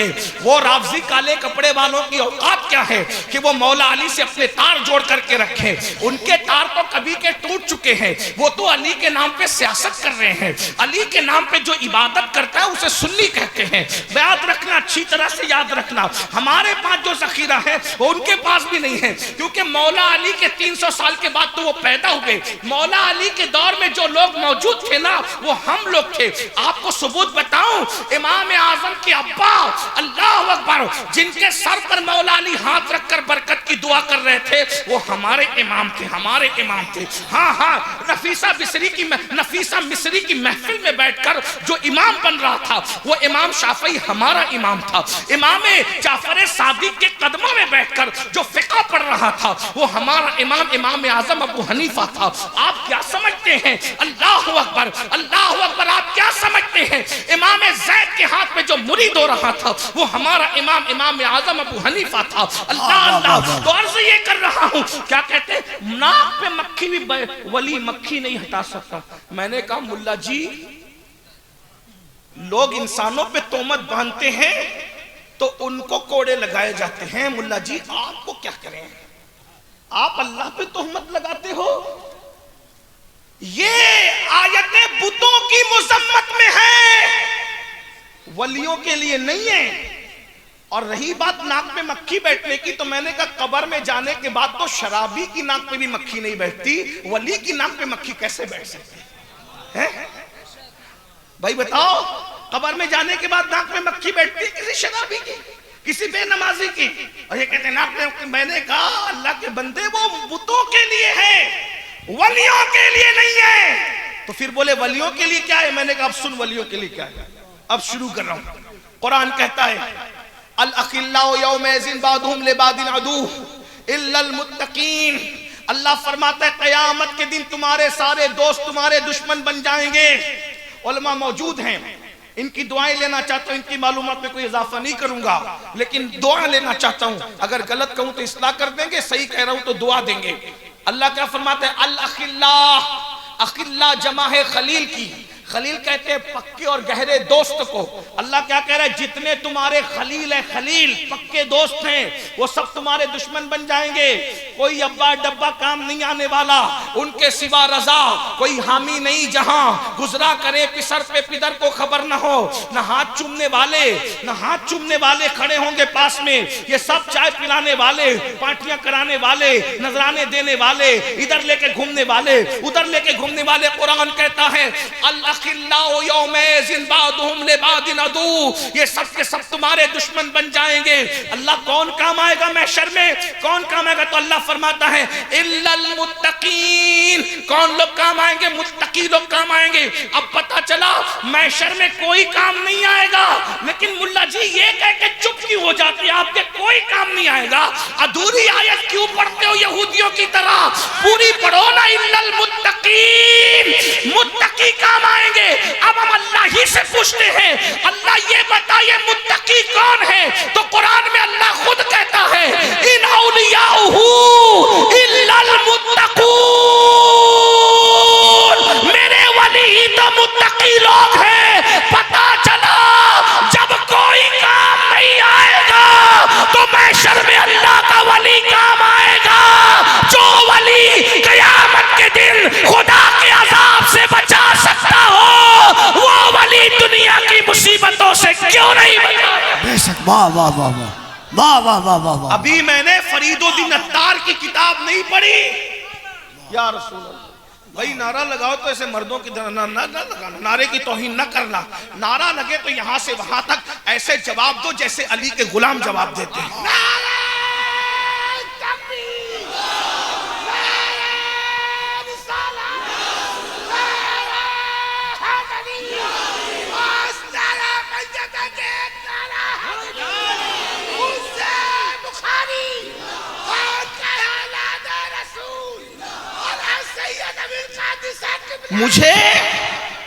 وہ رافضی کالے کپڑے والوں کی اوقات کیا ہے کہ وہ مولا علی سے اپنے تار جوڑ کر کے رکھے. ان کے تار تو کبھی کے ٹوٹ چکے ہیں. وہ تو علی کے نام پہ سیاست کر رہے ہیں. علی کے نام پہ جو عبادت کرتا ہے اسے سنی کہتے ہیں. یاد رکھنا, اچھی طرح سے یاد رکھنا, ہمارے پاس جو ذخیرہ ہے وہ ان کے پاس بھی نہیں ہے, کیونکہ مولا علی کے 300 سال کے بعد تو وہ پیدا ہوئے. مولا علی کے دور میں جو لوگ موجود تھے نا وہ ہم لوگ تھے. آپ کو ثبوت بتاؤں, امام اعظم کے ابا, اللہ اکبر, جن کے سر پر مولا علی ہاتھ رکھ کر برکت کی دعا کر رہے تھے, وہ ہمارے امام تھے, ہمارے امام تھے. ہاں ہاں, نفیسہ مصری کی محفل میں بیٹھ کر جو امام بن رہا تھا وہ امام شافعی ہمارا امام تھا. امام جعفر صادق کے قدموں میں بیٹھ کر جو فقہ پڑھ رہا تھا وہ ہمارا امام, امام اعظم ابو حنیفہ تھا. آپ کیا سمجھتے ہیں؟ اللہ اکبر, اللہ اکبر, آپ کیا سمجھتے ہیں؟ امام زید کے ہاتھ میں جو مرید ہو رہا تھا وہ ہمارا امام, امام اعظم ابو حنیفہ تھا. اللہ اللہ. تو عرض یہ کر رہا ہوں, کیا کہتے ہیں, ناک پہ مکھی بھی ولی مکھی نہیں ہٹا سکتا. میں نے کہا ملا جی, لوگ انسانوں پہ تہمت باندھتے ہیں تو ان کو کوڑے لگائے جاتے ہیں. ملا جی آپ کو کیا کریں, آپ اللہ پہ تہمت لگاتے ہو. یہ آیتیں بتوں کی مذمت میں ہے, ولیوں کے لیے نہیں ہے. اور رہی بات ناک میں مکھی بیٹھنے کی, تو میں نے کہا قبر میں جانے کے بعد تو شرابی کی ناک پہ بھی مکھی نہیں بیٹھتی, ولی کی ناک پہ مکھی کیسے بیٹھ سکتی ہے؟ بھائی بتاؤ, قبر میں جانے کے بعد ناک میں مکھی بیٹھتی کسی شرابی کی, کسی بے نمازی کی, اور یہ کہتے ہیں ناک میں. میں نے کہا اللہ کے بندے وہ بتوں کے لیے ہے, ولیوں کے لیے نہیں ہے. تو پھر بولے ولیوں کے لیے کیا ہے؟ میں نے کہا اب سن ولیوں کے لیے کیا ہے. اب شروع کر رہا ہوں. قرآن کہتا ہے الاخلاء یومئذ بعضهم لبعض عدو الا المتقین. اللہ فرماتا ہے قیامت کے دن تمہارے سارے دوست تمہارے دشمن بن جائیں گے. علماء موجود ہیں, ان کی دعائیں لینا چاہتا ہوں, ان کی معلومات میں کوئی اضافہ نہیں کروں گا, لیکن دعا لینا چاہتا ہوں. اگر غلط کہوں تو اصلاح کر دیں گے, صحیح کہہ رہا ہوں تو دعا دیں گے. اللہ کیا فرماتا ہے, الاخلاء, اخلاء جمع ہے خلیل کی. خلیل کہتے ہیں پکے اور گہرے دوست کو. اللہ کیا کہہ رہا ہے, جتنے تمہارے خلیل ہیں, خلیل پکے دوست ہیں, وہ سب تمہارے دشمن بن جائیں گے. کوئی ابا ڈبا کام نہیں آنے والا, ان کے سوا رضا کوئی حامی نہیں. جہاں گزرا کرے پسر پہ پدر کو خبر نہ ہو. نہ ہاتھ چومنے والے کھڑے ہوں گے پاس میں, یہ سب چائے پلانے والے, پارٹیاں کرانے والے, نذرانے دینے والے, ادھر لے کے گھومنے والے, ادھر لے کے گھومنے والے. قرآن کہتا ہے الاخلاء یومئذ بعضهم لبعض عدو, یہ سب کے سب تمہارے دشمن بن جائیں گے. اللہ کون کام آئے گا محشر میں, کون کام آئے گا؟ تو اللہ فرماتا ہے الا المتقین. کون لوگ کام آئیں گے؟ متقی لوگ کام آئیں گے. اب پتا چلا محشر میں کوئی کام نہیں آئے گا, لیکن ملا جی یہ کہہ کے چپ کیوں ہو جاتی ہے آپ کے کوئی کام نہیں آئے گا؟ ادھوری آیت کیوں پڑھتے ہو یہودیوں کی طرح؟ پوری پڑھو نا. الا المتقین, متقی کام آئیں گے. اب ہم اللہ ہی سے پوچھتے ہیں, اللہ یہ بتائیے متقی کون ہے؟ تو قرآن میں اللہ خود کہتا ہے ان اولیاءہ الا المتقون, میرے ولی ہی تو متقی لوگ ہیں. پتا چلا جب کوئی کام نہیں آئے گا تو محشر میں اللہ کا ولی کام آئے گا. جو ولی قیامت کے دن خدا کے عذاب سے بچا سکتا ہو, وہ ولی دنیا کی مصیبتوں سے کیوں نہیں بچا؟ بے شک. واہ واہ واہ واہ واہ واہ واہ واہ واہ. ابھی میں نے فرید الدین عطار کی کتاب نہیں پڑھی. یا رسول اللہ, بھائی نعرہ لگاؤ تو ایسے مردوں کی طرح نہ لگانا, نعرے کی توہین نہ کرنا. نعرہ لگے تو یہاں سے وہاں تک ایسے جواب دو جیسے علی کے غلام جواب دیتے ہیں.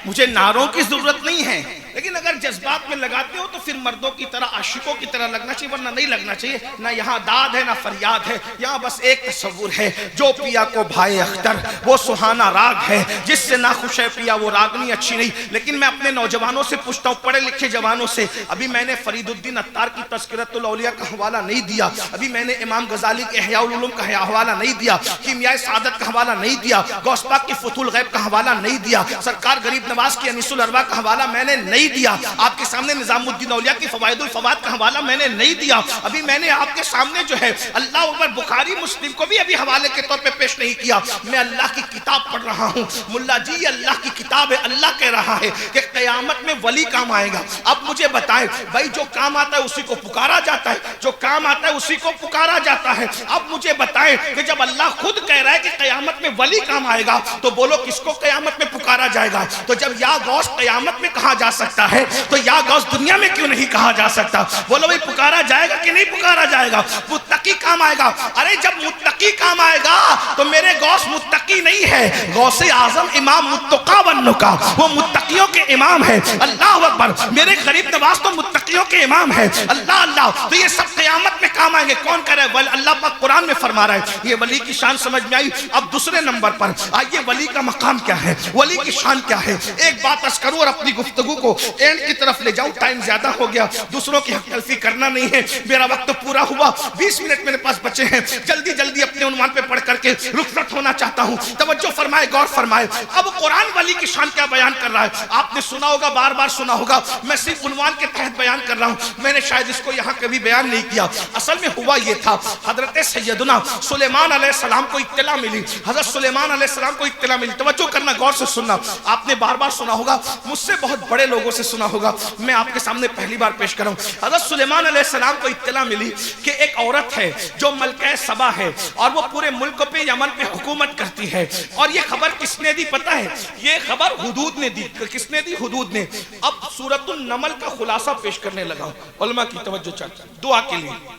مجھے نعروں کی ضرورت نہیں ہے, لیکن اگر جذبات میں لگاتے ہو تو پھر مردوں کی طرح عاشقوں کی طرح لگنا چاہیے، ورنہ نہیں لگنا چاہیے. نہ یہاں داد ہے نہ فریاد ہے، یہاں بس ایک تصور ہے، جو پیا کو بھائے اختر وہ سہانا راگ ہے، جس سے نہ خوش ہے پیا وہ راگنی اچھی نہیں. لیکن میں اپنے نوجوانوں سے پوچھتا ہوں، پڑھے لکھے جوانوں سے، ابھی میں نے فرید الدین عطار کی تذکرۃ الاولیاء کا حوالہ نہیں دیا، ابھی میں نے امام غزالی کے احیاء العلوم کا حوالہ نہیں دیا، کیمیاء سعادت کا حوالہ نہیں دیا، غوث پاک کی فتح الغیب کا حوالہ نہیں دیا، سرکار غریب نواز کی انیس الارواح کا حوالہ میں نے نہیں دیا، آپ کے سامنے نظام الدین اولیاء کی فوائد الفوائد کا حوالہ میں نے نہیں دیا، ابھی میں نے آپ کے سامنے جو ہے اللہ اکبر بخاری مسلم کو بھی ابھی حوالے کے طور پہ پیش نہیں کیا. میں اللہ کی کتاب پڑھ رہا ہوں. ملا جی یہ اللہ کی کتاب ہے، اللہ کہہ رہا ہے کہ قیامت میں ولی کام آئے گا. اب مجھے بتائیں بھائی، جو کام آتا ہے اسی کو پکارا جاتا ہے، جو کام آتا ہے اسی کو پکارا جاتا ہے. اب مجھے بتائیں کہ جب اللہ خود کہہ رہا ہے کہ قیامت میں ولی کام آئے گا تو بولو کس کو قیامت میں پکارا جائے گا؟ تو جب یا غوث قیامت میں کہا جا سکتا ہے تو یا غوث دنیا میں کیوں نہیں کہا جا سکتا؟ بولو بھائی پکارا جائے گا کہ نہیں پکارا جائے گا؟ متقی کام آئے گا. ارے جب متقی کام آئے گا تو میرے غوث متقی نہیں ہے، غوث اعظم امام متقا والنقا، وہ متقیوں کے امام ہے. اللہ اکبر، میرے غریب نواز تو متقیوں کے امام ہے. اللہ اللہ، تو یہ سب قیامت میں کام آئیں گے. کون کہہ رہا ہے؟ اللہ پاک قرآن میں فرما رہا ہے. یہ ولی کی شان سمجھ میں آئی. اب دوسرے نمبر پر آئیے، ولی کا مقام کیا ہے، ولی کی شان کیا ہے. ایک بات عرض کروں اور اپنی گفتگو کو اینڈ کی طرف لے جاؤں. ٹائم زیادہ ہو گیا، دوسروں کی حق تلفی کرنا نہیں ہے، میرا وقت پورا ہوا. 20 منٹ میرے پاس بچے ہیں، جلدی جلدی اپنے عنوان پہ پڑھ کر کے رخصت ہونا چاہتا ہوں. توجہ فرمائے، غور فرمائے. اب قرآن ولی کی شان کیا بیان کر رہا ہے؟ آپ نے سنا ہوگا، بار بار سنا ہوگا، میں صرف عنوان کے تحت بیان کر رہا ہوں. میں نے شاید اس کو یہاں کبھی بیان نہیں کیا. اصل میں ہوا یہ تھا، حضرت سیدنا سلیمان علیہ السلام کو اطلاع ملی، حضرت سلیمان علیہ السلام کو اطلاع ملی. توجہ کرنا، غور سے سننا. آپ نے بار بار سنا ہوگا، مجھ سے بہت بڑے لوگوں سے سنا ہوگا، میں آپ کے سامنے پہلی بار پیش کر رہا ہوں. حضرت سلیمان علیہ السلام کو اطلاع ملی کہ ایک عورت ہے جو ملکہ سبا ہے اور وہ پورے ملک پہ، یمن پہ حکومت کرتی ہے. اور یہ خبر کس نے دی پتہ ہے؟ یہ خبر حدود نے دی. کس نے دی؟ حدود نے. اب سورۃ النمل کا خلاصہ پیش کرنے لگا. علماء کی توجہ چاہتا ہوں دعا کے لیے.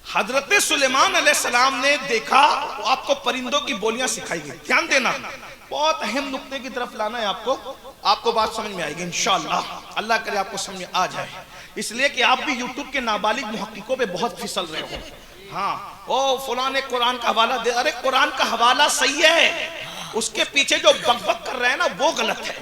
حضرت سلیمان علیہ السلام نے دیکھا، آپ کو پرندوں کی بولیاں سکھائی گئی. دھیان دینا، بہت اہم نقطے کی طرف لانا ہے آپ کو بات سمجھ میں آئے گی انشاءاللہ. اللہ کرے آپ کو سمجھ میں آ جائے، اس لیے کہ آپ بھی یوٹیوب کے نابالغ محققوں پہ بہت پھسل رہے ہو. ہاں او فلاں نے قرآن کا حوالہ دے. ارے قرآن کا حوالہ صحیح ہے، اس کے پیچھے جو بک بک کر رہے ہیں نا وہ غلط ہے.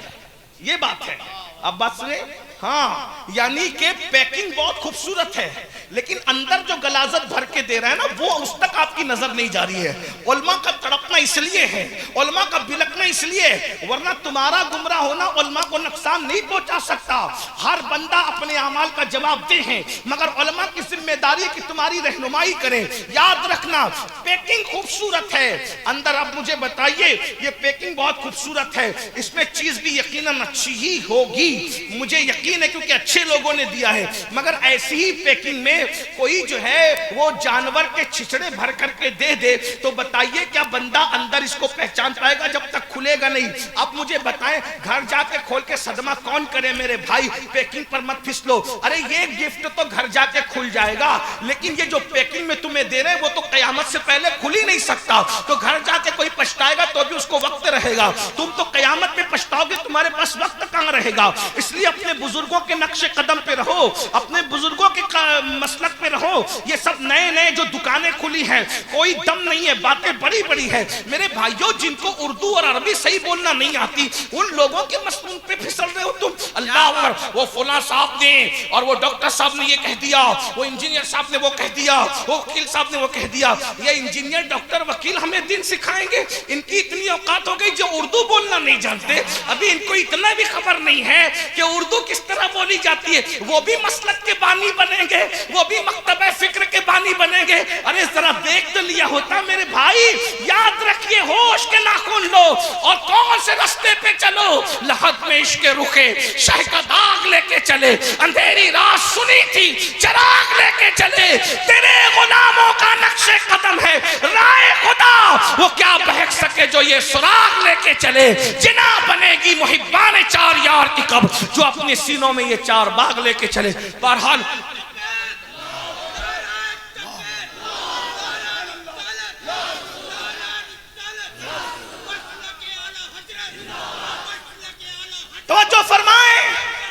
یہ بات ہے. اب بات سنیں. ہاں یعنی کہ پیکنگ بہت خوبصورت ہے لیکن اندر جو غلاظت بھر کے دے رہا ہے نا وہ اس تک آپ کی نظر نہیں جا رہی ہے. علماء کا تڑپنا اس لیے ہے، علماء کا بلکنا اس لیے ہے، ورنہ تمہارا گمراہ ہونا علماء کو نقصان نہیں پہنچا سکتا. ہر بندہ اپنے اعمال کا جواب دہ ہے، مگر علماء کی ذمہ داری ہے کہ تمہاری رہنمائی کریں. یاد رکھنا پیکنگ خوبصورت ہے اندر. اب مجھے بتائیے یہ پیکنگ بہت خوبصورت ہے، اس میں چیز بھی یقیناً اچھی ہی ہوگی، مجھے یقین ہے کیونکہ اچھے لوگوں نے دیا ہے. مگر ایسی ہی پیکنگ میں کوئی جو ہے وہ جانور کے چھچڑے بھر کر کے دے دے تو بتائیے کیا بندہ اندر اس کو پہچان پائے گا؟ جب تک کھلے گا نہیں. اب مجھے بتائیں گھر جا کے کھول کے صدمہ کون کرے؟ میرے بھائی پیکنگ پر مت پھسلو. ارے یہ گفٹ تو گھر جا کے کھل جائے گا لیکن یہ جو پیکنگ میں تمہیں دے رہے ہیں وہ تو قیامت سے پہلے کھل ہی نہیں سکتا. تو گھر جا کے کوئی پچھتائے گا تو بھی اس کو وقت رہے گا، تم تو قیامت میں پچھتاؤ گے، تمہارے پاس وقت کہاں رہے گا. اس لیے اپنے بزرگوں کے نقش قدم پہ رہو، اپنے بزرگوں کے مسلک پہ رہو. یہ سب نئے نئے جو دکانیں کھلی ہیں کوئی دم نہیں ہے، باتیں بڑی بڑی ہے. میرے بھائیوں جن کو اردو اور عربی صحیح بولنا نہیں آتی ان لوگوں کے مسئلوں پہ پھسل رہے ہو تم. اللہ اکبر، وہ فلاں صاحب نے اور وہ ڈاکٹر صاحب نے یہ کہہ دیا، وہ انجینئر صاحب نے وہ کہہ دیا، وہ وکیل صاحب نے وہ کہہ دیا. یہ انجینئر ڈاکٹر وکیل ہمیں دین سکھائیں گے؟ ان کی اتنی اوقات ہو گئی جو اردو بولنا نہیں جانتے. ابھی ان کو اتنا بھی خبر نہیں ہے کہ اردو کس طرح بولی جاتی ہے. وہ بھی مسلک کے بانی بنیں گے، وہ بھی مکتبہ فکر کے بانی بنیں گے. ارے ذرا دیکھ تو لیا ہوتا میرے بھائی. یاد رکھیے ہوش کے ناخن لو اور کون سے رستے پہ چلو. لحد میں عشق رخے شہ کا داغ لے کے چلے، اندھیری رات سنی تھی چراغ لے کے چلے. تیرے غلاموں کا نقش قدم ہے رائے خدا، وہ کیا بہک سکے جو یہ سراغ لے کے چلے. جنا بنے گی محبان چار یار کی کب جو اپنے سینوں میں یہ چار باغ لے کے چلے. بہرحال توجہ فرمائیں.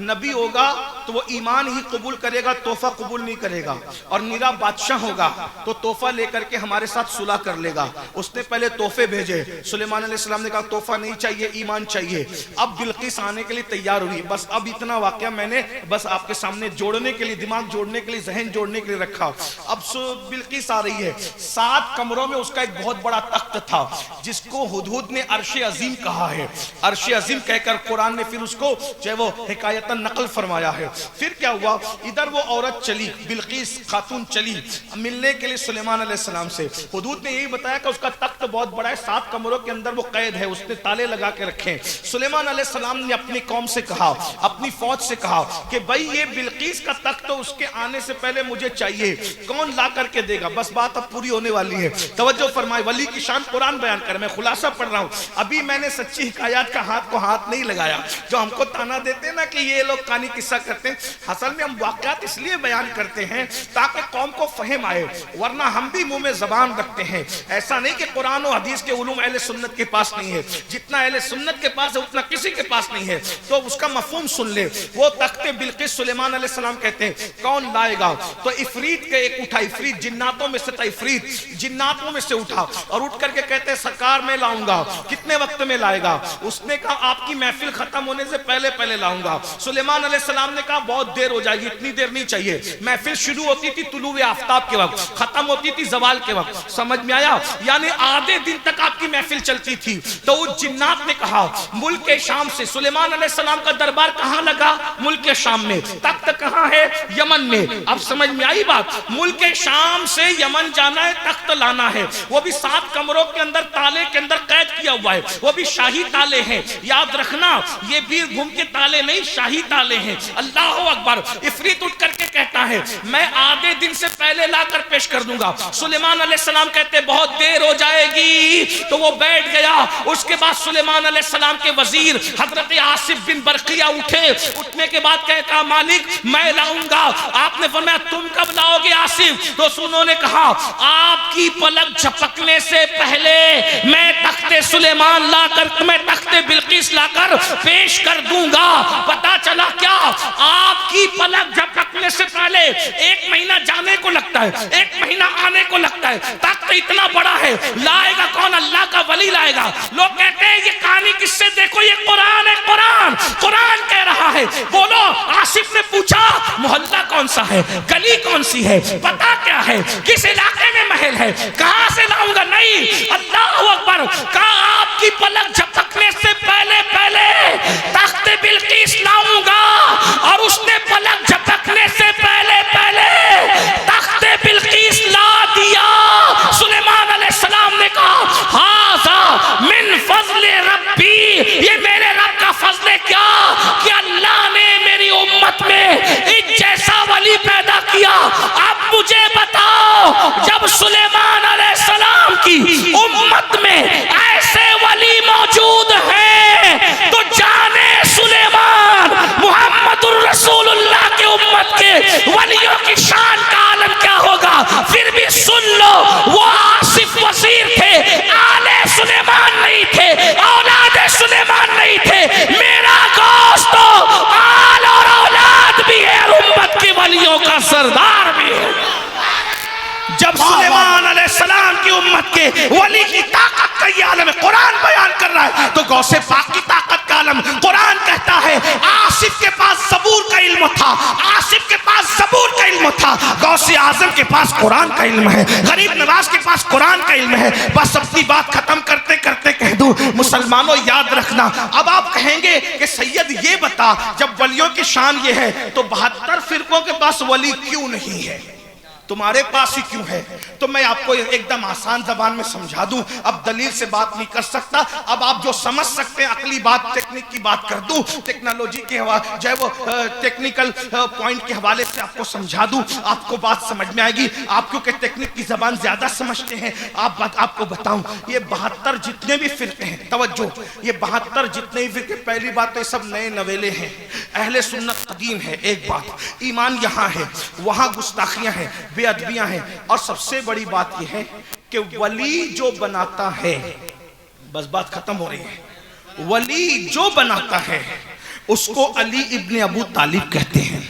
نبی ہوگا تو وہ ایمان ہی قبول کرے گا، تحفہ قبول نہیں کرے گا، اور نیرا بادشاہ ہوگا تو تحفہ لے کر کے ہمارے ساتھ صلح کر لے گا۔ اس نے پہلے تحفے بھیجے، سلیمان علیہ السلام نے کہا تحفہ نہیں چاہیے، ایمان چاہیے۔ اب بلقیس آنے کے لیے تیار ہوئی، بس اب اتنا واقعہ میں نے بس آپ کے سامنے جوڑنے کے لیے، دماغ جوڑنے کے لیے، ذہن جوڑنے کے لیے رکھا۔ اب بلقیس آ رہی ہے، 7 کمروں میں اس کا ایک بہت بڑا تخت تھا جس کو ہدہد نے عرش عظیم کہا ہے، عرش عظیم کہہ کر قرآن نے پھر اس کو جو ہے وہ حکایتاً نقل فرمایا ہے۔ پھر کیا ہوا، ادھر وہ عورت چلی، بلقیس خاتون چلی ملنے کے لیے سلیمان علیہ السلام سے۔ ہدہد نے یہی بتایا کہ اس کا تخت بہت بڑا ہے، 7 کمروں کے اندر وہ قید ہے، اس نے تالے لگا کے رکھے۔ سلیمان علیہ السلام نے اپنی قوم سے کہا، اپنی فوج سے کہا کہ بھائی یہ بلقیس کا تخت اس کے آنے سے پہلے مجھے چاہیے، کون لا کر کے دے گا؟ بس بات اب پوری ہونے والی ہے، توجہ فرمائے۔ ولی کی شان قرآن بیان کر، میں خلاصہ پڑھ رہا ہوں، ابھی میں نے سچی حکایات کا ہاتھ کو ہاتھ نہیں لگایا۔ جو ہم کو تانا دیتے ہیں نا کہ یہ لوگ کہانی قصہ کرتے ہیں، اصل میں ہم واقعات اس لیے بیان کرتے ہیں تاکہ قوم کو فہم آئے، ورنہ ہم بھی منہ میں زبان رکھتے ہیں۔ ایسا نہیں کہ قرآن و حدیث کے علوم اہل سنت کے پاس نہیں ہے، جتنا اہل سنت کے پاس ہے اتنا کسی کے پاس نہیں ہے، تو اس کا مفہوم سن لے۔ وہ تخت بلقیس سلیمان علیہ السلام کہتے ہیں کون لائے گا؟ تو افریت کے ایک اٹھا، افریت جناتوں میں سے تھا، افریت جناتوں میں سے اٹھا اور اٹھ کر کے کہتے ہیں سرکار میں لاؤں گا۔ کتنے وقت میں لائے گا؟ اس نے کہا آپ کی محفل ختم ہونے سے پہلے پہلے لاؤں گا۔ سلیمان علیہ السلام نے کہا بہت دیر ہو جائے گی، اتنی دیر نہیں چاہیے۔ محفل شروع ہوتی تھی طلوع آفتاب کے وقت، ختم ہوتی تھی زوال کے وقت، سمجھ میں آیا؟ یعنی آدھے دن تک آپ کی محفل چلتی تھی۔ تو اس جنات نے کہا ملک شام سے، سلیمان علیہ السلام کا دربار کہاں لگا؟ ملک شام میں۔ تخت کہاں ہے؟ یمن میں۔ اب سمجھ میں آئی بات؟ ملک شام سے یمن جانا ہے، تخت لانا ہے، وہ بھی 7 کمروں کے اندر تالے کے اندر قید کیا ہوا ہے، وہ بھی شاہی تالے ہیں۔ یاد رکھنا یہ بیر بھوم کے تالے نہیں، شاہی تالے ہیں۔ اللہ اکبر۔ افریت اٹھ کر کے کہتا ہے میں آدھے دن سے پہلے لا کر پیش کر دوں گا۔ سلیمان علیہ السلام کہتے بہت دیر ہو جائے گی، تو وہ بیٹھ گیا۔ اس کے بعد سلیمان علیہ السلام کے وزیر حضرت آصف بن برقیہ اٹھے، اٹھنے کے بعد کہا مالک میں لاؤں گا۔ آپ نے فرمایا تم کب لاؤ گے آصف؟ تو انہوں نے کہا آپ کی پلک جھپکنے سے پہلے میں تخت سلیمان لا کر، میں تخت بلقیس لا کر پیش کر دوں گا۔ پتا چلا کیا؟ آپ کی پلک جھپکنے سے پہلے 1 مہینہ جانے کو لگتا ہے، 1 مہینہ آنے کو لگتا ہے۔ تخت اتنا بڑا ہے، لائے گا کون؟ اللہ کا ولی لائے گا۔ لوگ کہتے ہیں یہ کہانی کس سے؟ دیکھو یہ قرآن ہے، قرآن قرآن کہہ رہا ہے۔ بولو آصف نے پوچھا محلہ کون سا ہے، گلی کون سی ہے، پتا کیا ہے، کس علاقے میں محل ہے، کہاں سے لاؤں گا؟ نہیں، اللہ اکبر۔ کہا آپ کی پلک جھپکنے سے پہلے پہلے تخت بلقیس لاؤں گا، اور اس نے پلک جھپکنے سے پہلے پہلے تخت بلقیس لا دیا۔ سلیمان علیہ السلام نے کہا ھذا من فضل ربی، یہ میرے رب کا فضل ہے کیا کہ اللہ نے میری امت میں ایک جیسا ولی پیدا کیا۔ اب مجھے بتاؤ جب سلیمان علیہ السلام کی امت میں ایسے ولی موجود ہیں تو جانے سلیمان محمد الرسول اللہ کی امت کے ولیوں کی شان کا عالم کیا ہوگا۔ پھر بھی سن لو وہ آصف وزیر تھے، آل سلیمان نہیں تھے، اولاد سلیمان نہیں تھے۔ میرا گوشت تو آل اور اولاد بھی ہے، امت کے ولیوں کا سردار بھی ہے۔ جب سلیمان علیہ السلام کی امت کے ولی کی طاقت کا یہ عالم قرآن بیان کر رہا ہے تو غوث پاک کی طاقت کا عالم قرآن کہتا ہے آصف کے پاس زبور کا علم تھا، آصف کے پاس زبور کا علم تھا، غوث اعظم کے پاس قرآن کا علم ہے، غریب نواز کے پاس قرآن کا علم ہے۔ بس اپنی بات ختم کرتے کرتے کہہ دوں مسلمانوں یاد رکھنا، اب آپ کہیں گے کہ سید یہ بتا جب ولیوں کی شان یہ ہے تو 72 فرقوں کے پاس ولی کیوں نہیں ہے، تمہارے پاس ہی کیوں ہے؟ تو میں آپ کو ایک دم آسان زبان میں سمجھا دوں، اب دلیل سے بات نہیں کر سکتا، اب آپ جو سمجھ سکتے ہیں عقلی بات، ٹیکنک کی بات کر دوں، ٹیکنالوجی کے جو ہے وہ ٹیکنیکل پوائنٹ کے حوالے سے آپ کو سمجھا دوں، آپ کو بات سمجھ میں آئے گی۔ آپ کیونکہ ٹیکنک کی زبان زیادہ سمجھتے ہیں، آپ کو بتاؤں یہ 72 جتنے بھی فرقے ہیں، توجہ، یہ 72 جتنے بھی فرقے، پہلی بات تو یہ سب نئے نویلے ہیں، اہل سنت قدیم ہے، ایک بات، ایمان یہاں ہے، وہاں گستاخیاں ہیں، بے ادبیاں ہیں، اور سب سے بڑی بات یہ ہے کہ ولی جو بناتا ہے، بس بات ختم ہو رہی ہے، ولی جو بناتا ہے اس کو علی ابن ابو طالب کہتے ہیں۔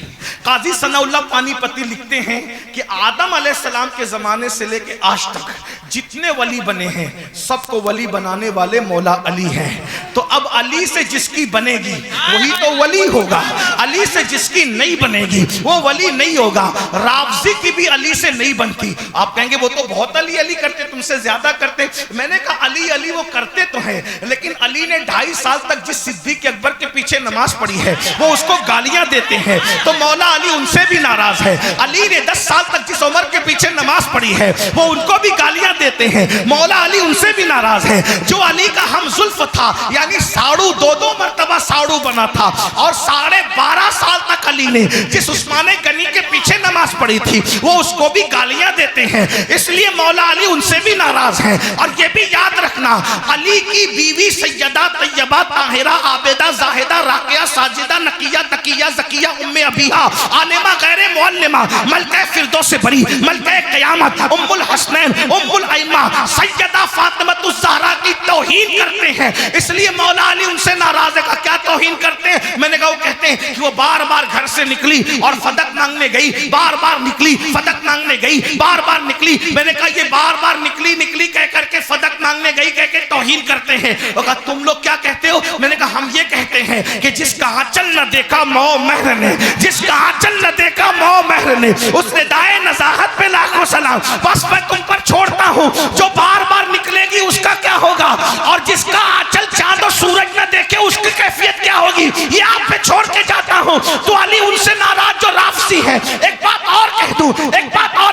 قاضی ثناء اللہ پانی پتی لکھتے ہیں کہ آدم علیہ السلام کے زمانے سے لے کے آج تک جتنے ولی بنے ہیں سب کو ولی بنانے والے مولا علی ہیں۔ تو اب علی سے جس کی بنے گی وہی تو ولی ہوگا، علی سے جس کی نہیں بنے گی وہ ولی نہیں ہوگا۔ رافضی کی بھی علی سے نہیں بنتی۔ آپ کہیں گے وہ تو بہت علی علی کرتے، تم سے زیادہ کرتے۔ میں نے کہا علی علی وہ کرتے تو ہیں، لیکن علی نے 2.5 سال تک جس صدیق اکبر کے پیچھے نماز پڑھی ہے وہ اس کو گالیاں دیتے ہیں، تو مولا علی ان سے بھی ناراض ہے۔ علی نے 10 سال تک جس عمر کے پیچھے نماز پڑھی ہے وہ ان کو بھی گالیاں دیتے ہیں، مولا علی ان سے بھی ناراض ہے۔ جو علی کا ہم زلف تھا، یعنی ساڑو 2 مرتبہ ساڑو بنا تھا، اور 12.5 سال تک علی نے جس عثمان غنی کے پیچھے نماز پڑھی تھی وہ اس کو بھی گالیاں دیتے ہیں، اس لیے مولا علی ان سے بھی ناراض ہیں۔ اور یہ بھی یاد رکھنا، علی کی بیوی سیدہ طیبہ طاہرہ عابدہ زاہدہ راقیہ ساجدہ نقیہ تقیہ زکیہ ام ابیہا عالمہ غیر معلمہ ملکہ فردوس بری ملکہ قیامت ام الحسنین ام الائمہ سیدہ فاطمہ الزہرا کی توہین کرتے ہیں، اس لیے مولا علی ان سے ناراض ہے۔ کیا توہین کرتے ہیں؟ میں نے کہا وہ کہتے ہیں کہ وہ بار بار گھر سے نکلی اور فدق مانگنے گئی، بار بار نکلی فدق مانگنے گئی، بار بار نکلی۔ میں نے کہا یہ بار بار نکلی کہہ کر کے فدق مانگنے گئی کہہ کے توہین کرتے ہیں۔ وہ کہا تم لوگ کیا کہتے ہو؟ میں نے کہا ہم یہ کہتے ہیں کہ جس کا آنچل نہ دیکھا مو مہر نے، جس کا آنچل نہ دیکھا مو مہر نے، اس نے دائے نزاہت پہ لاکھوں سلام۔ بس میں تم پر چھوڑتا ہوں، جو بار بار نکلے گی اس کا کیا ہوگا، اور جس کا آنچل چاند و سورج نہ دیکھے اس کی کیفیت کیا ہوگی، یہ آپ پہ چھوڑ کے جاتا ہوں۔ تو علی ان سے ناراض جو رافضی ہے۔ ایک بات اور